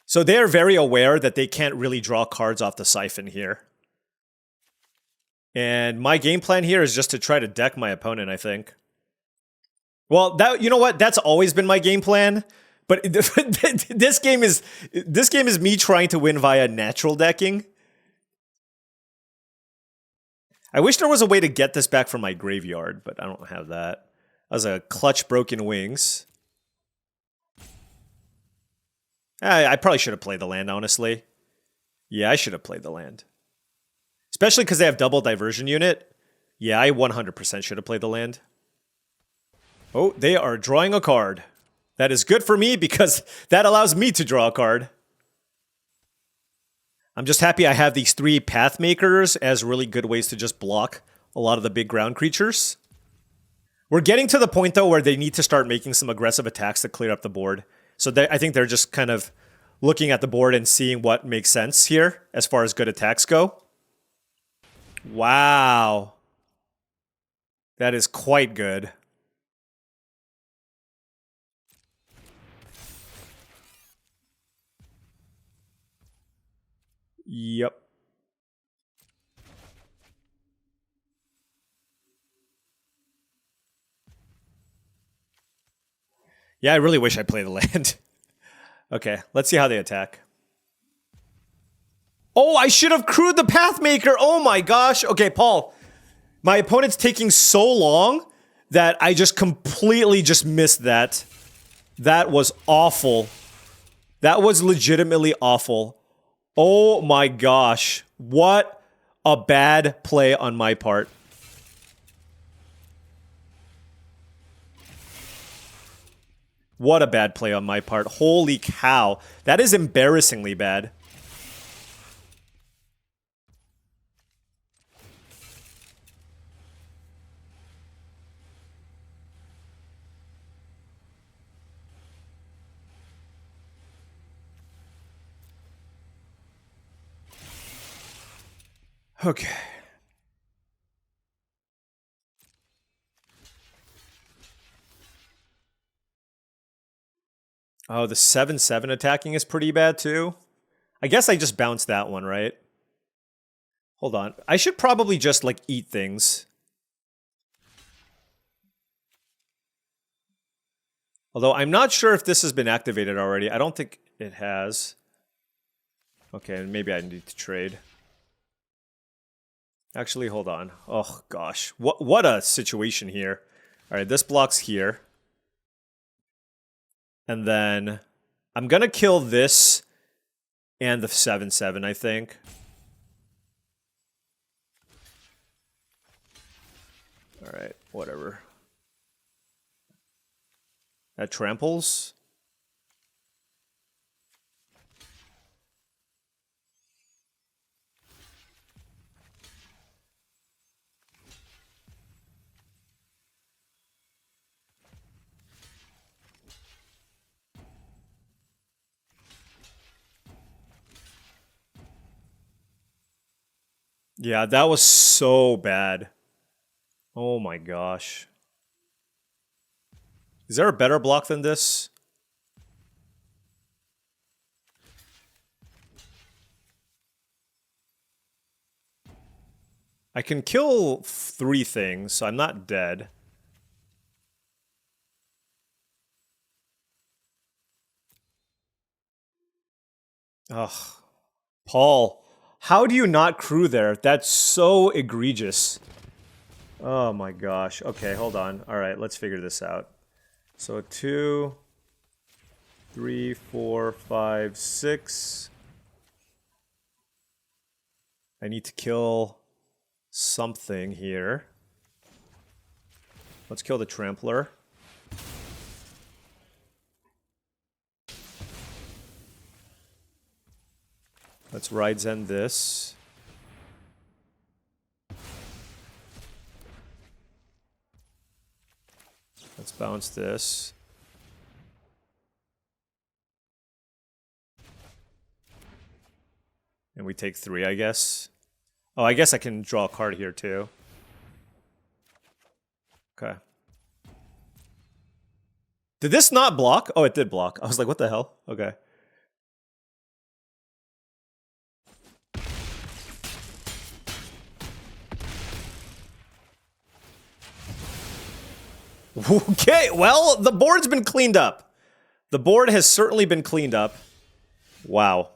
So they are very aware that they can't really draw cards off the Siphon here. And my game plan here is just to try to deck my opponent, I think. Well, that, you know what? That's always been my game plan. But this game is me trying to win via natural decking. I wish there was a way to get this back from my graveyard, but I don't have that. That was a clutch Broken Wings. I probably should have played the land, honestly. Yeah, I should have played the land. Especially because they have double diversion unit. Yeah, I 100% should have played the land. Oh, they are drawing a card. That is good for me because that allows me to draw a card. I'm just happy I have these 3 Pathmakers as really good ways to just block a lot of the big ground creatures. We're getting to the point, though, where they need to start making some aggressive attacks to clear up the board. So I think they're just kind of looking at the board and seeing what makes sense here as far as good attacks go. Wow. That is quite good. Yep. Yeah, I really wish I played the land. Okay, let's see how they attack. Oh, I should have crewed the Pathmaker. Oh my gosh. Okay, Paul. My opponent's taking so long that I just completely just missed that. That was awful. That was legitimately awful. Oh my gosh. What a bad play on my part. What a bad play on my part. Holy cow. That is embarrassingly bad. Okay. Oh, the 7/7 attacking is pretty bad too. I guess I just bounced that one, right? Hold on. I should probably just, like, eat things. Although I'm not sure if this has been activated already. I don't think it has. Okay, maybe I need to trade. Actually, hold on. Oh, gosh. What a situation here. All right, this block's here. And then I'm going to kill this and the 7/7, I think. All right, whatever. That tramples. Yeah, that was so bad. Oh my gosh. Is there a better block than this? I can kill 3 things, so I'm not dead. Ugh. Paul, how do you not crew there? That's so egregious. Oh my gosh. Okay, hold on. All right, let's figure this out. So 2, 3, 4, 5, 6. I need to kill something here. Let's kill the Trampler. Let's Ride Zen this. Let's bounce this. And we take 3, I guess. Oh, I guess I can draw a card here too. Okay. Did this not block? Oh, it did block. I was like, what the hell? Okay. Okay, well, the board's been cleaned up. The board has certainly been cleaned up. Wow.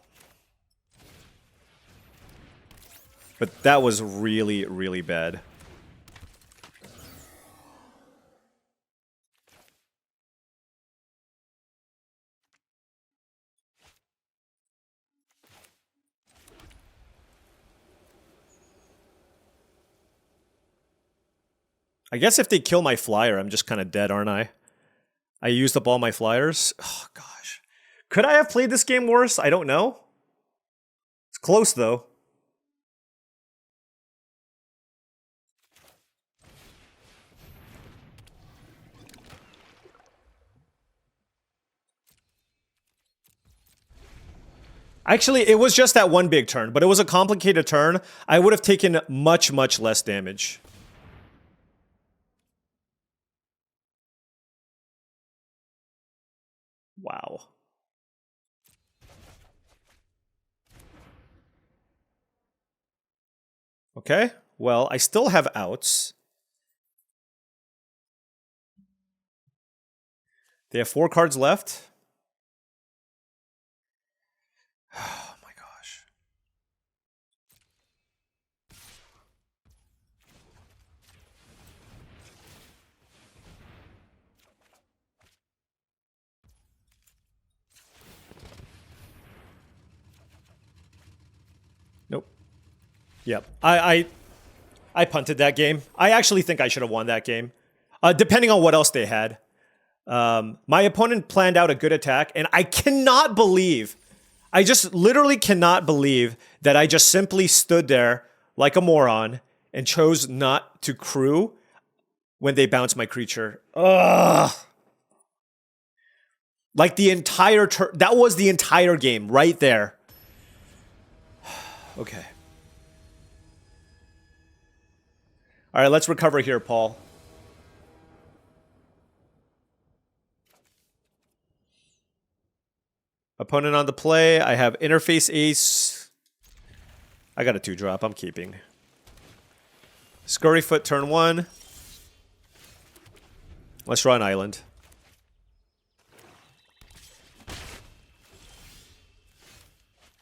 But that was really, really bad. I guess if they kill my flyer, I'm just kind of dead, aren't I? I used up all my flyers. Oh, gosh. Could I have played this game worse? I don't know. It's close, though. Actually, it was just that one big turn, but it was a complicated turn. I would have taken much, much less damage. Wow. Okay, well, I still have outs. They have 4 cards left. Oh my gosh. Nope. Yep. I punted that game. I actually think I should have won that game. Depending on what else they had. My opponent planned out a good attack, and I cannot believe, I just literally cannot believe that I just simply stood there like a moron and chose not to crew when they bounced my creature. Ugh. Like the entire turn, that was the entire game right there. Okay. All right, let's recover here, Paul. Opponent on the play. I have Interface Ace. I got a 2-drop. I'm keeping. Scurryfoot turn 1. Let's draw an island.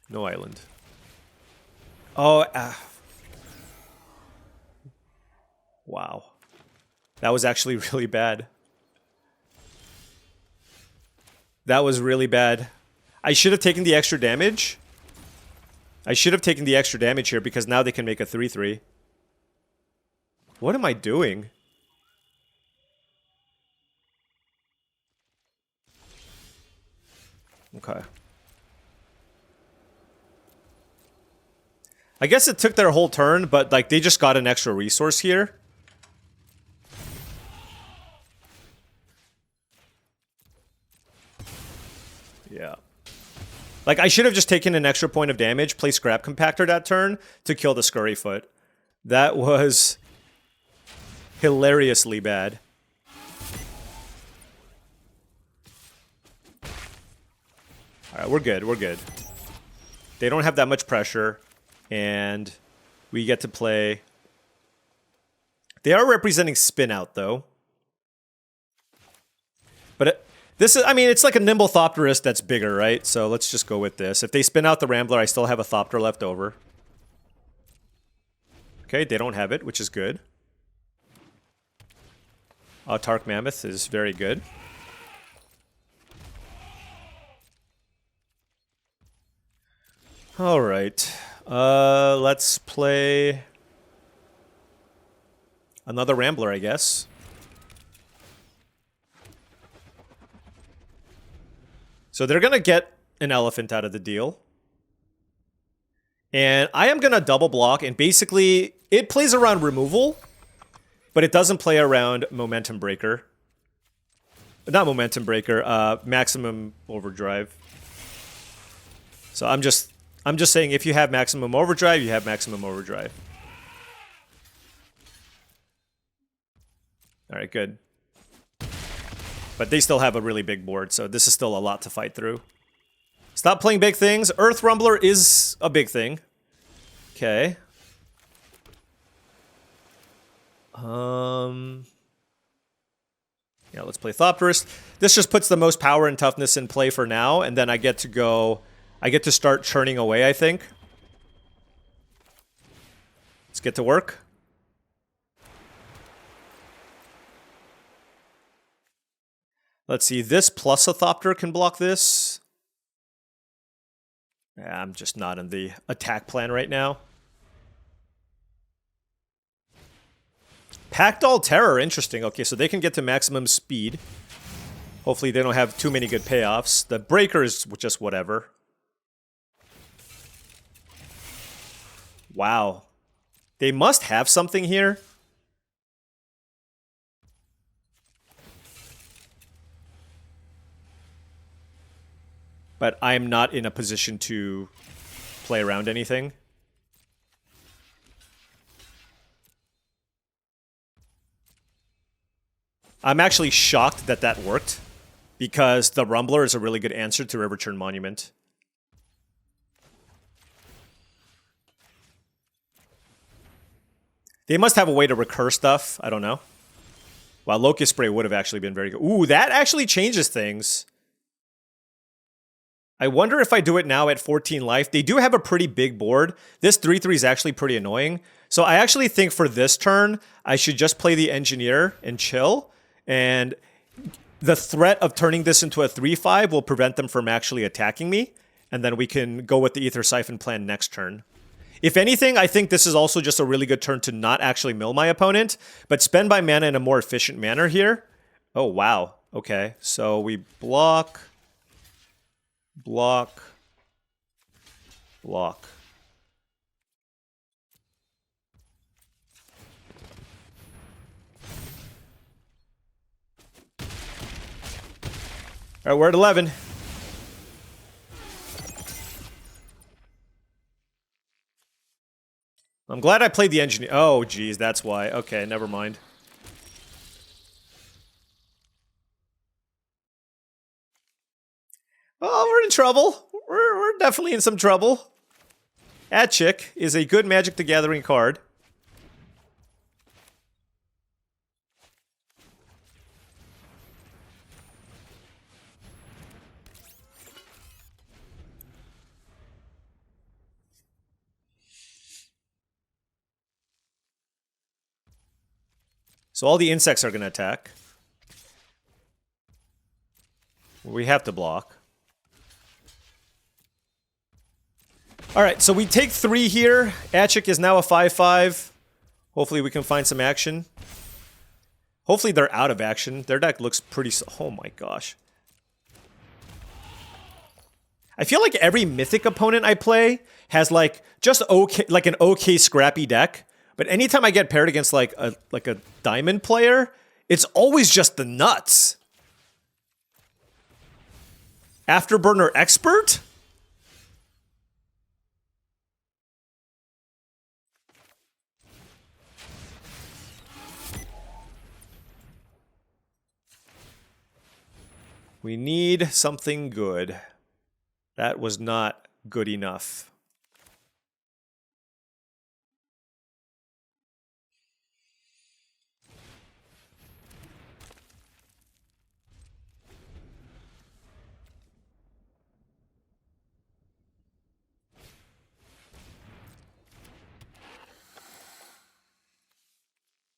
No island. Oh, wow. That was actually really bad. That was really bad. I should have taken the extra damage. I should have taken the extra damage here because now they can make a 3-3. What am I doing? Okay. I guess it took their whole turn, but like they just got an extra resource here. Yeah. Like, I should have just taken an extra point of damage, play Scrap Compactor that turn to kill the Scurryfoot. That was hilariously bad. Alright, we're good, we're good. They don't have that much pressure, and we get to play... They are representing Spin Out, though. But this is, I mean, it's like a Nimble Thopterist that's bigger, right? So let's just go with this. If they spin out the Rambler, I still have a Thopter left over. Okay, they don't have it, which is good. Autark Mammoth is very good. Alright. Let's play another Rambler, I guess. So they're going to get an Elephant out of the deal. And I am going to double block, and basically, it plays around removal, but it doesn't play around Momentum Breaker. Not Momentum Breaker, Maximum Overdrive. So I'm just saying, if you have Maximum Overdrive, you have Maximum Overdrive. Alright, good. But they still have a really big board, so this is still a lot to fight through. Stop playing big things. Earth Rumbler is a big thing. Okay. Yeah, let's play Thopterist. This just puts the most power and toughness in play for now, and then I get to go... I get to start churning away, I think. Let's get to work. Let's see, this plus a Thopter can block this. Yeah, I'm just not in the attack plan right now. Packdoll Terror, interesting. Okay, so they can get to maximum speed. Hopefully they don't have too many good payoffs. The Breaker is just whatever. Wow. They must have something here. But I'm not in a position to play around anything. I'm actually shocked that that worked, because the Rumbler is a really good answer to Riverchurn Monument. They must have a way to recur stuff. I don't know. Wow, Locust Spray would have actually been very good. Ooh, that actually changes things. I wonder if I do it now at 14 life. They do have a pretty big board. This 3/3 is actually pretty annoying. So I actually think for this turn, I should just play the Engineer and chill. And the threat of turning this into a 3/5 will prevent them from actually attacking me. And then we can go with the Aether Siphon plan next turn. If anything, I think this is also just a really good turn to not actually mill my opponent, but spend my mana in a more efficient manner here. Oh, wow. Okay, so we block... Block. Block. Alright, we're at 11. I'm glad I played the Engineer. Oh, geez, that's why. Okay, never mind. Well, we're in trouble. We're definitely in some trouble. Atchik is a good Magic the Gathering card. So all the insects are going to attack. We have to block. Alright, so we take 3 here. Atchik is now a 5/5. Hopefully we can find some action. Hopefully they're out of action. Their deck looks pretty... Oh my gosh. I feel like every Mythic opponent I play has like just okay, like an okay scrappy deck. But anytime I get paired against like a Diamond player, it's always just the nuts. Afterburner Expert? We need something good. That was not good enough.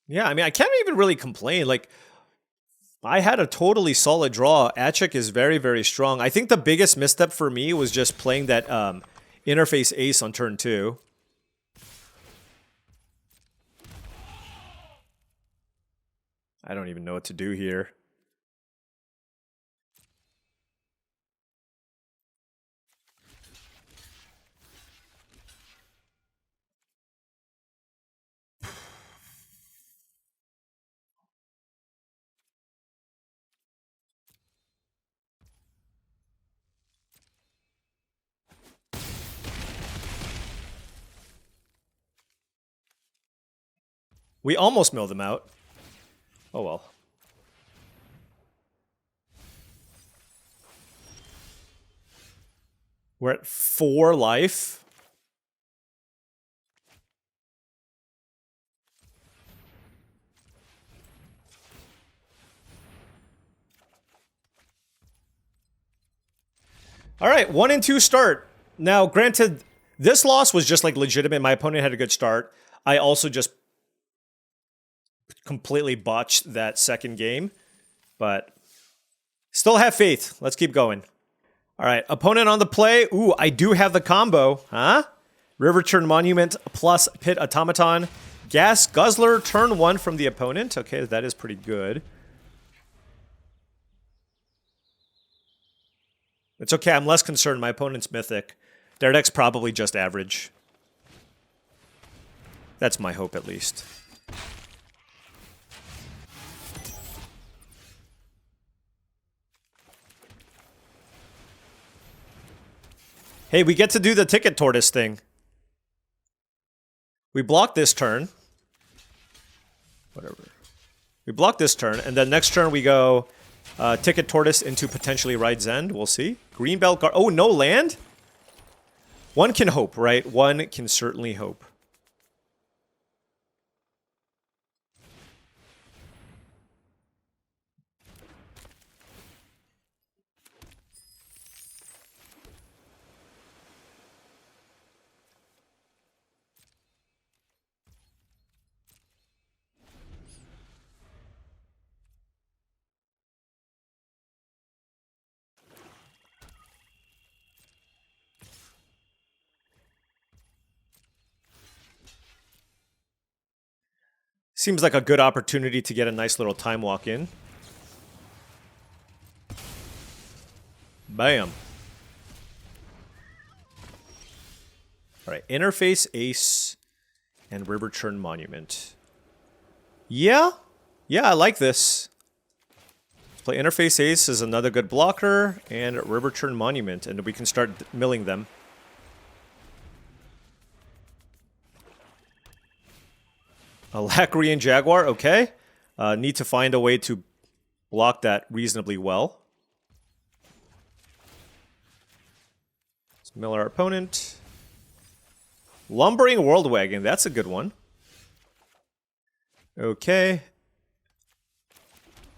Yeah, I mean, I can't even really complain. Like, I had a totally solid draw. Atchik is very, very strong. I think the biggest misstep for me was just playing that interface ace on turn 2. I don't even know what to do here. We almost mill them out. Oh well. We're at 4 life. All right, 1 and 2 start. Now, granted, this loss was just like legitimate. My opponent had a good start. I also just completely botched that second game, but still have faith. Let's keep going. All right, opponent on the play. Ooh, I do have the combo, huh? Riverchurn Monument plus Pit Automaton. Gas Guzzler, turn 1 from the opponent. Okay, that is pretty good. It's okay, I'm less concerned. My opponent's Mythic. Their deck's probably just average. That's my hope, at least. Hey, we get to do the Ticket Tortoise thing. We block this turn. Whatever. We block this turn, and then next turn we go Ticket Tortoise into potentially Ride's End. We'll see. Greenbelt Guard. Oh, no land? One can hope, right? One can certainly hope. Seems like a good opportunity to get a nice little time walk in. Bam. All right, Interface Ace and Riverchurn Monument. Yeah, I like this. Let's play Interface Ace as another good blocker, and Riverchurn Monument, and we can start milling them. A Lacrian Jaguar, okay. Need to find a way to block that reasonably well. Mill our opponent. Lumbering World Wagon, that's a good one. Okay.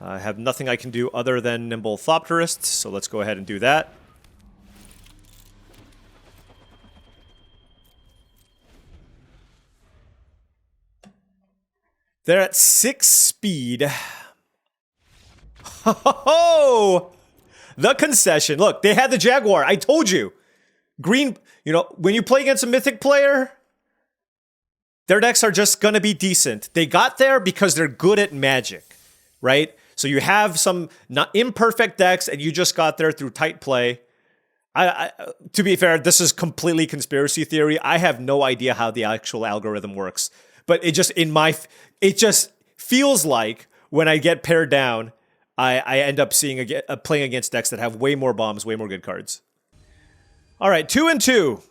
I have nothing I can do other than Nimble Thopterist, so let's go ahead and do that. They're at 6 speed. Ho! The concession. Look, they had the Jaguar. I told you. Green, you know, when you play against a Mythic player, their decks are just going to be decent. They got there because they're good at Magic, right? So you have some not imperfect decks, and you just got there through tight play. To be fair, this is completely conspiracy theory. I have no idea how the actual algorithm works, but it just feels like when I get paired down, I end up playing against decks that have way more bombs, way more good cards. All right, 2 and 2.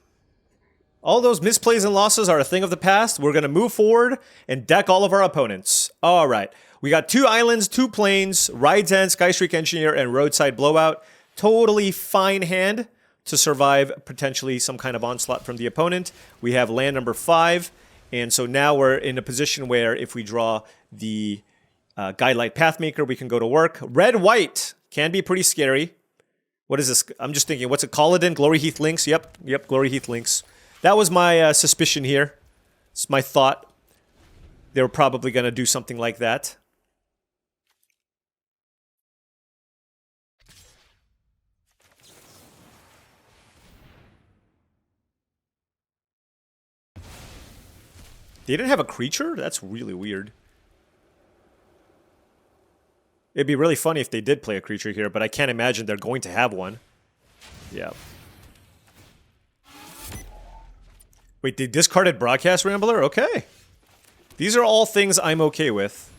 All those misplays and losses are a thing of the past. We're going to move forward and deck all of our opponents. All right. We got 2 islands, 2 plains, Ride's End, Skystreak Engineer, and Roadside Blowout. Totally fine hand to survive potentially some kind of onslaught from the opponent. We have land number 5. And so now we're in a position where if we draw the Guidelight Pathmaker, we can go to work. Red-white can be pretty scary. What is this? I'm just thinking, what's it? Kaladin, Glory Heath Links? Yep, Glory Heath Links. That was my suspicion here. It's my thought. They were probably going to do something like that. They didn't have a creature? That's really weird. It'd be really funny if they did play a creature here, but I can't imagine they're going to have one. Yeah. Wait, they discarded Broadcast Rambler? Okay. These are all things I'm okay with.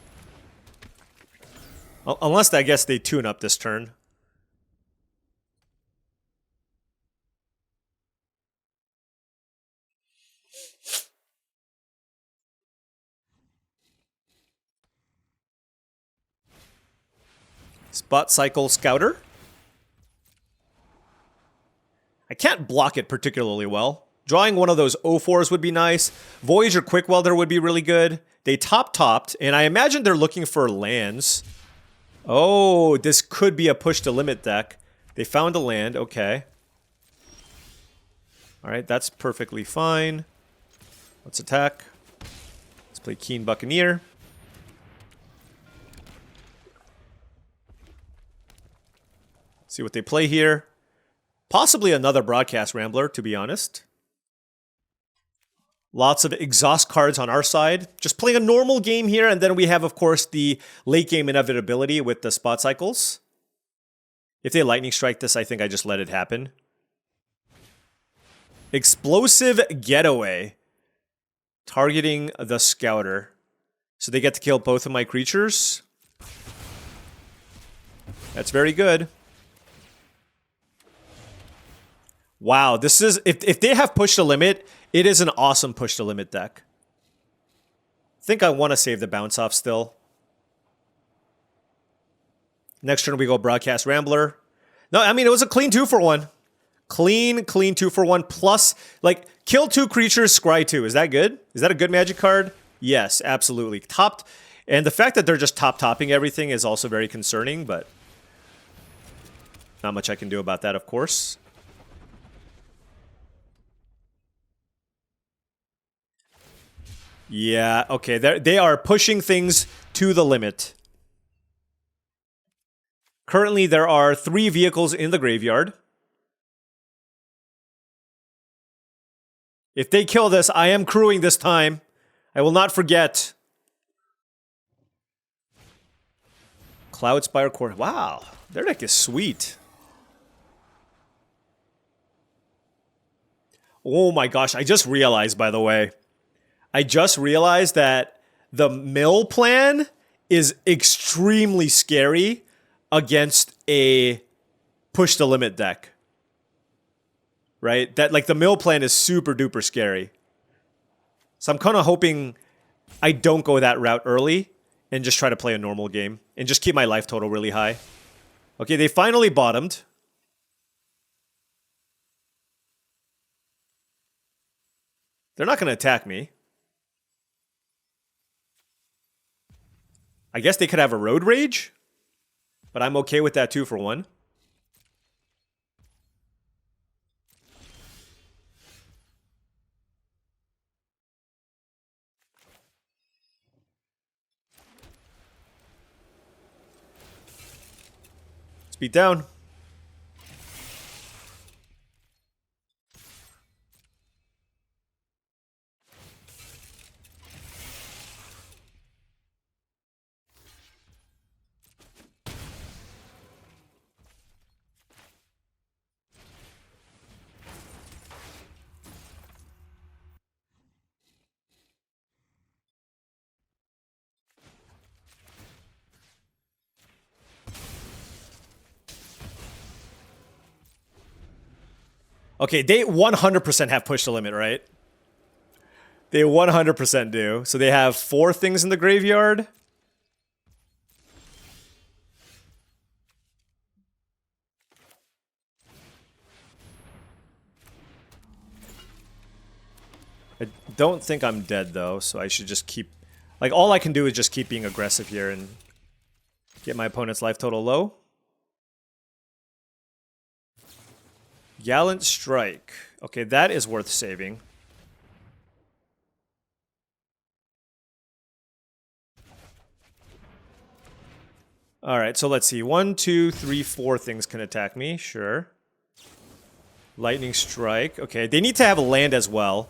Unless, I guess, they tune up this turn. Spot Cycle Scouter. I can't block it particularly well. Drawing one of those O4s would be nice. Voyager Quick Welder would be really good. They topped, and I imagine they're looking for lands. Oh, this could be a push to limit deck. They found a land, okay. Alright, that's perfectly fine. Let's attack. Let's play Keen Buccaneer. See what they play here. Possibly another Broadcast Rambler, to be honest. Lots of exhaust cards on our side. Just playing a normal game here, and then we have, of course, the late game inevitability with the spot cycles. If they lightning strike this, I think I just let it happen. Explosive Getaway. Targeting the Scouter. So they get to kill both of my creatures. That's very good. Wow, this is... If they have Push to Limit, it is an awesome Push to Limit deck. I think I want to save the bounce off still. Next turn we go Broadcast Rambler. No, I mean, it was a clean 2-for-1. Clean 2-for-1 plus, like, kill 2 creatures, scry 2. Is that good? Is that a good Magic card? Yes, absolutely. Topped. And the fact that they're just topping everything is also very concerning, but not much I can do about that, of course. Yeah, okay. They are pushing things to the limit. Currently, there are 3 vehicles in the graveyard. If they kill this, I am crewing this time. I will not forget. Cloudspire Core. Wow, their deck is sweet. Oh my gosh, I just realized, by the way. I just realized that the mill plan is extremely scary against a push the limit deck. Right? That, like, the mill plan is super duper scary. So I'm kind of hoping I don't go that route early and just try to play a normal game and just keep my life total really high. Okay, they finally bottomed. They're not going to attack me. I guess they could have a Road Rage, but I'm okay with that too for one. Speed down. Okay, they 100% have pushed the limit, right? They 100% do. So they have 4 things in the graveyard. I don't think I'm dead, though, so I should just keep... Like, all I can do is just keep being aggressive here and get my opponent's life total low. Gallant Strike. Okay, that is worth saving. Alright, so let's see. 1, 2, 3, 4 things can attack me. Sure. Lightning Strike. Okay, they need to have a land as well.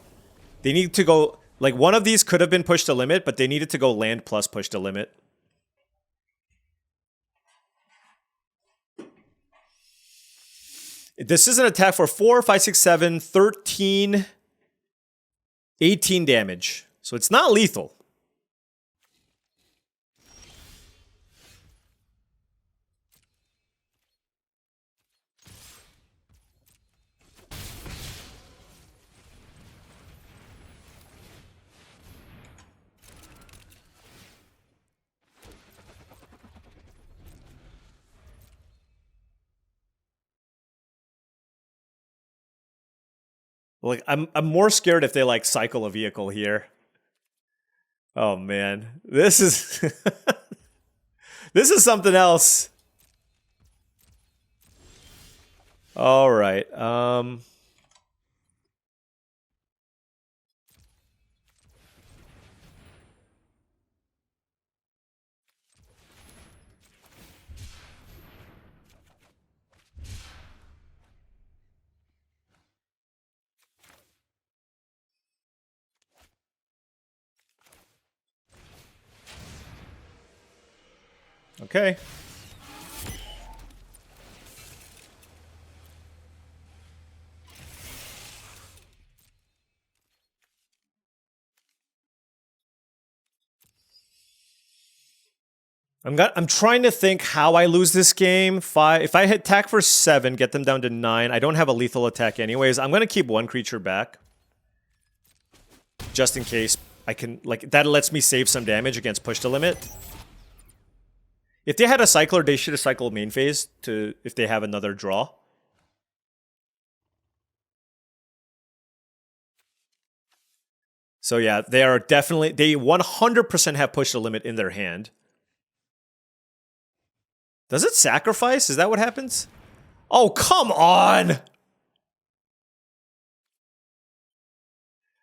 They need to go... Like, one of these could have been pushed to limit, but they needed to go land plus push to limit. This is an attack for 4, 5, 6, 7, 13, 18 damage. So it's not lethal. Like, I'm more scared if they, like, cycle a vehicle here. Oh, man. This is... this is something else. Alright, okay. I'm trying to think how I lose this game. If I hit attack for 7, get them down to 9, I don't have a lethal attack anyways. I'm gonna keep 1 creature back. Just in case I can, like, that lets me save some damage against push to limit. If they had a cycler, they should have cycled main phase to if they have another draw. So yeah, they are definitely, they 100% have push to limit in their hand. Does it sacrifice? Is that what happens? Oh, come on!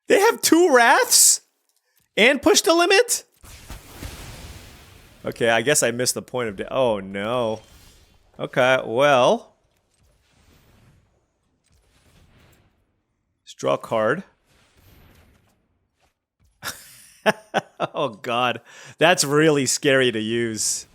They have 2 Wraths? And push the limit? Okay, I guess I missed the point of... Oh, no. Okay, well... Let's draw a card. Oh, God. That's really scary to use.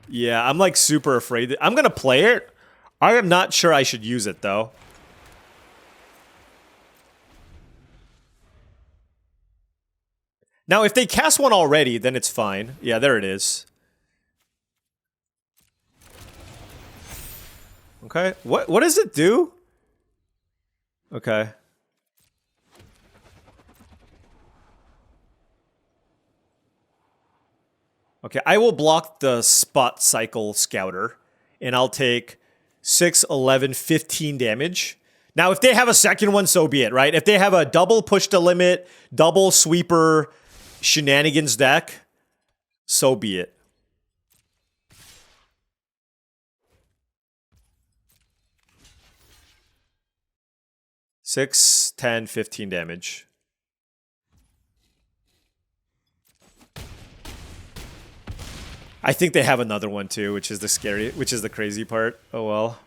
Yeah, I'm like super afraid. I'm gonna play it. I am not sure I should use it though. Now, if they cast one already, then it's fine. Yeah, there it is. Okay, what does it do? Okay. Okay, I will block the Spot Cycle Scouter. and I'll take 6, 11, 15 damage. Now, if they have a second one, so be it, right? If they have a double push to limit, double sweeper shenanigans deck, so be it. Six, 10, 15 damage. I think they have another one too, which is the crazy part. Oh well.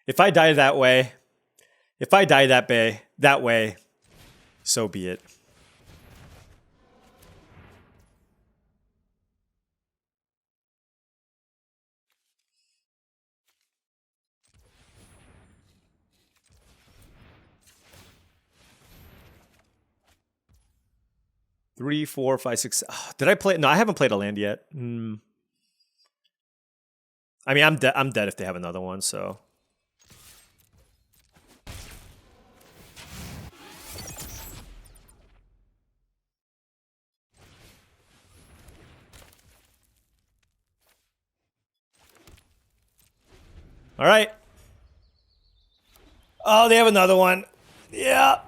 If I die that way, that way, so be it. Three, 4, 5, 6. Oh, did I play? No, I haven't played a land yet. I mean, I'm dead if they have another one. So. All right. Oh, they have another one. Yeah.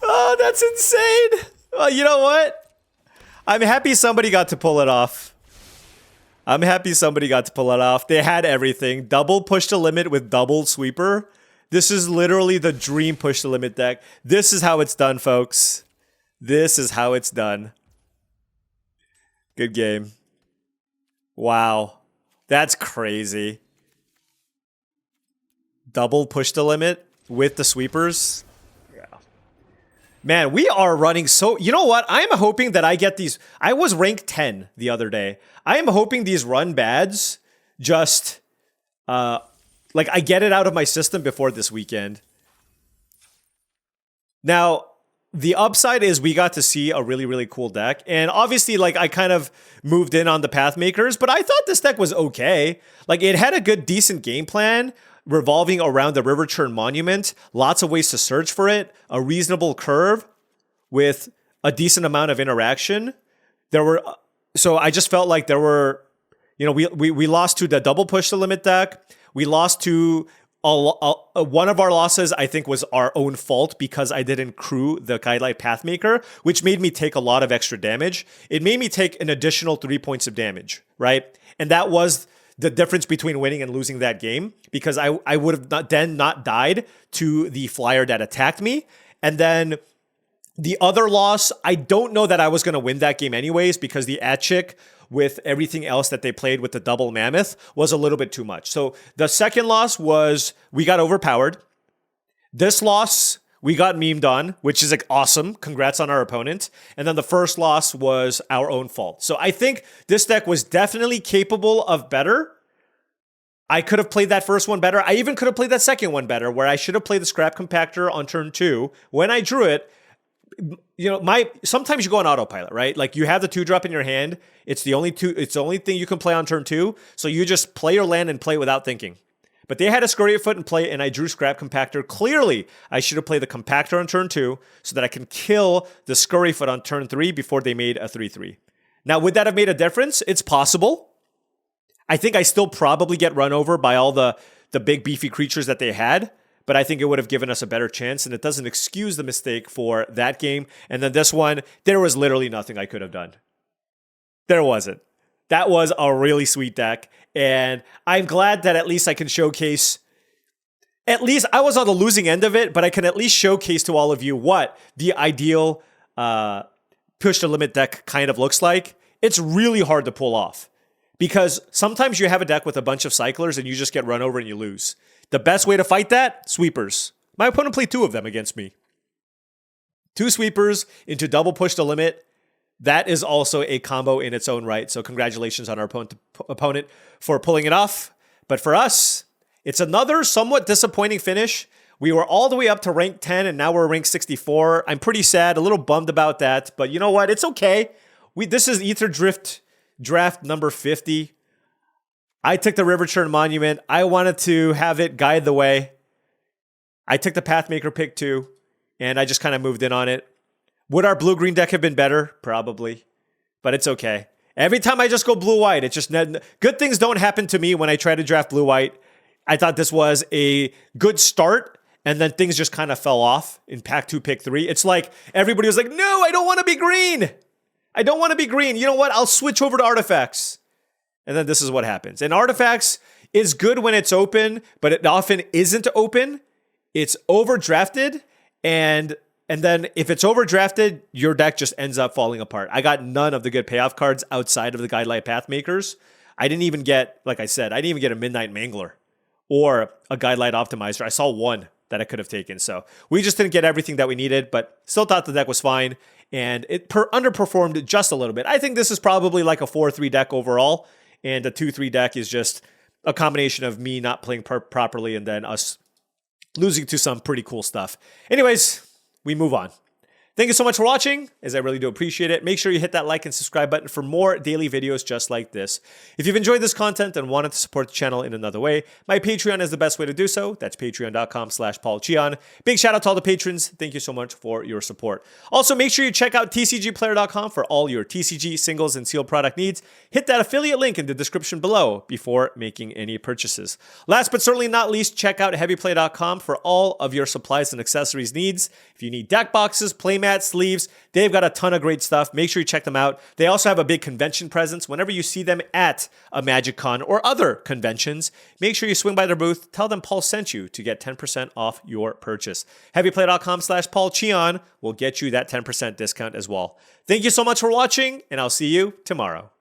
Oh, that's insane. Well, you know what? I'm happy somebody got to pull it off. They had everything. Double push to limit with double sweeper. This is literally the dream push to limit deck. This is how it's done, folks. This is how it's done. Good game. Wow. That's crazy. Double push to limit with the sweepers. Yeah. Man, we are running so... You know what? I'm hoping that I get these... I was ranked 10 the other day. I am hoping these run bads just... like, I get it out of my system before this weekend. Now... The upside is we got to see a really, really cool deck. And obviously, like, I kind of moved in on the Pathmakers, but I thought this deck was okay. Like, it had a good, decent game plan revolving around the Riverchurn Monument. Lots of ways to search for it. A reasonable curve with a decent amount of interaction. So I just felt like there were, you know, we lost to the double push to limit deck. We lost to... one of our losses, I think, was our own fault because I didn't crew the Guidelight Pathmaker, which made me take a lot of extra damage. It made me take an additional 3 points of damage, right? And that was the difference between winning and losing that game because I would have not died to the flyer that attacked me. And then the other loss, I don't know that I was going to win that game anyways because the Atchik with everything else that they played with the double mammoth was a little bit too much. So the second loss was we got overpowered. This loss we got memed on, which is like awesome. Congrats on our opponent. And then the first loss was our own fault. So I think this deck was definitely capable of better. I could have played that first one better. I even could have played that second one better where I should have played the Scrap Compactor on turn 2. When I drew it, you know, sometimes you go on autopilot, right? Like you have the 2-drop in your hand. It's the only thing you can play on turn 2. So you just play your land and play without thinking. But they had a Scurry Foot in play and I drew Scrap Compactor. Clearly, I should have played the Compactor on turn 2 so that I can kill the Scurry Foot on turn 3 before they made a 3/3. Now, would that have made a difference? It's possible. I think I still probably get run over by all the big beefy creatures that they had. But I think it would have given us a better chance, and it doesn't excuse the mistake for that game. And then this one, there was literally nothing I could have done. There wasn't. That was a really sweet deck, and I'm glad that at least I can showcase... At least I was on the losing end of it, but I can at least showcase to all of you what the ideal push to limit deck kind of looks like. It's really hard to pull off, because sometimes you have a deck with a bunch of cyclers and you just get run over and you lose. The best way to fight that? Sweepers. My opponent played 2 of them against me. 2 sweepers into double push to limit. That is also a combo in its own right. So congratulations on our opponent for pulling it off. But for us, it's another somewhat disappointing finish. We were all the way up to rank 10, and now we're rank 64. I'm pretty sad, a little bummed about that, but you know what? It's okay. This is Aetherdrift draft number 50. I took the Riverchurn Monument. I wanted to have it guide the way. I took the Pathmaker pick too, and I just kind of moved in on it. Would our blue-green deck have been better? Probably, but it's okay. Every time I just go blue-white, it's just good things don't happen to me when I try to draft blue-white. I thought this was a good start, and then things just kind of fell off in pack 2, pick 3. It's like everybody was like, no, I don't want to be green. I don't want to be green. You know what? I'll switch over to artifacts. And then this is what happens. And artifacts is good when it's open, but it often isn't open. It's overdrafted, and then if it's overdrafted, your deck just ends up falling apart. I got none of the good payoff cards outside of the Guidelight Pathmakers. I didn't even get, like I said, I didn't even get a Midnight Mangler or a Guidelight Optimizer. I saw one that I could have taken. So we just didn't get everything that we needed, but still thought the deck was fine. And it underperformed just a little bit. I think this is probably like a 4-3 deck overall. And a 2-3 deck is just a combination of me not playing properly and then us losing to some pretty cool stuff. Anyways, we move on. Thank you so much for watching, as I really do appreciate it. Make sure you hit that like and subscribe button for more daily videos just like this. If you've enjoyed this content and wanted to support the channel in another way, my Patreon is the best way to do so. That's patreon.com/paulcheon. Big shout out to all the patrons. Thank you so much for your support. Also, make sure you check out TCGplayer.com for all your TCG singles and sealed product needs. Hit that affiliate link in the description below before making any purchases. Last but certainly not least, check out heavyplay.com for all of your supplies and accessories needs. If you need deck boxes, playmats, sleeves, they've got a ton of great stuff. Make sure you check them out. They also have a big convention presence. Whenever you see them at a Magic Con or other conventions, make sure you swing by their booth. Tell them Paul sent you to get 10% off your purchase. Heavyplay.com/paulcheon will get you that 10% discount as well. Thank you so much for watching, and I'll see you tomorrow.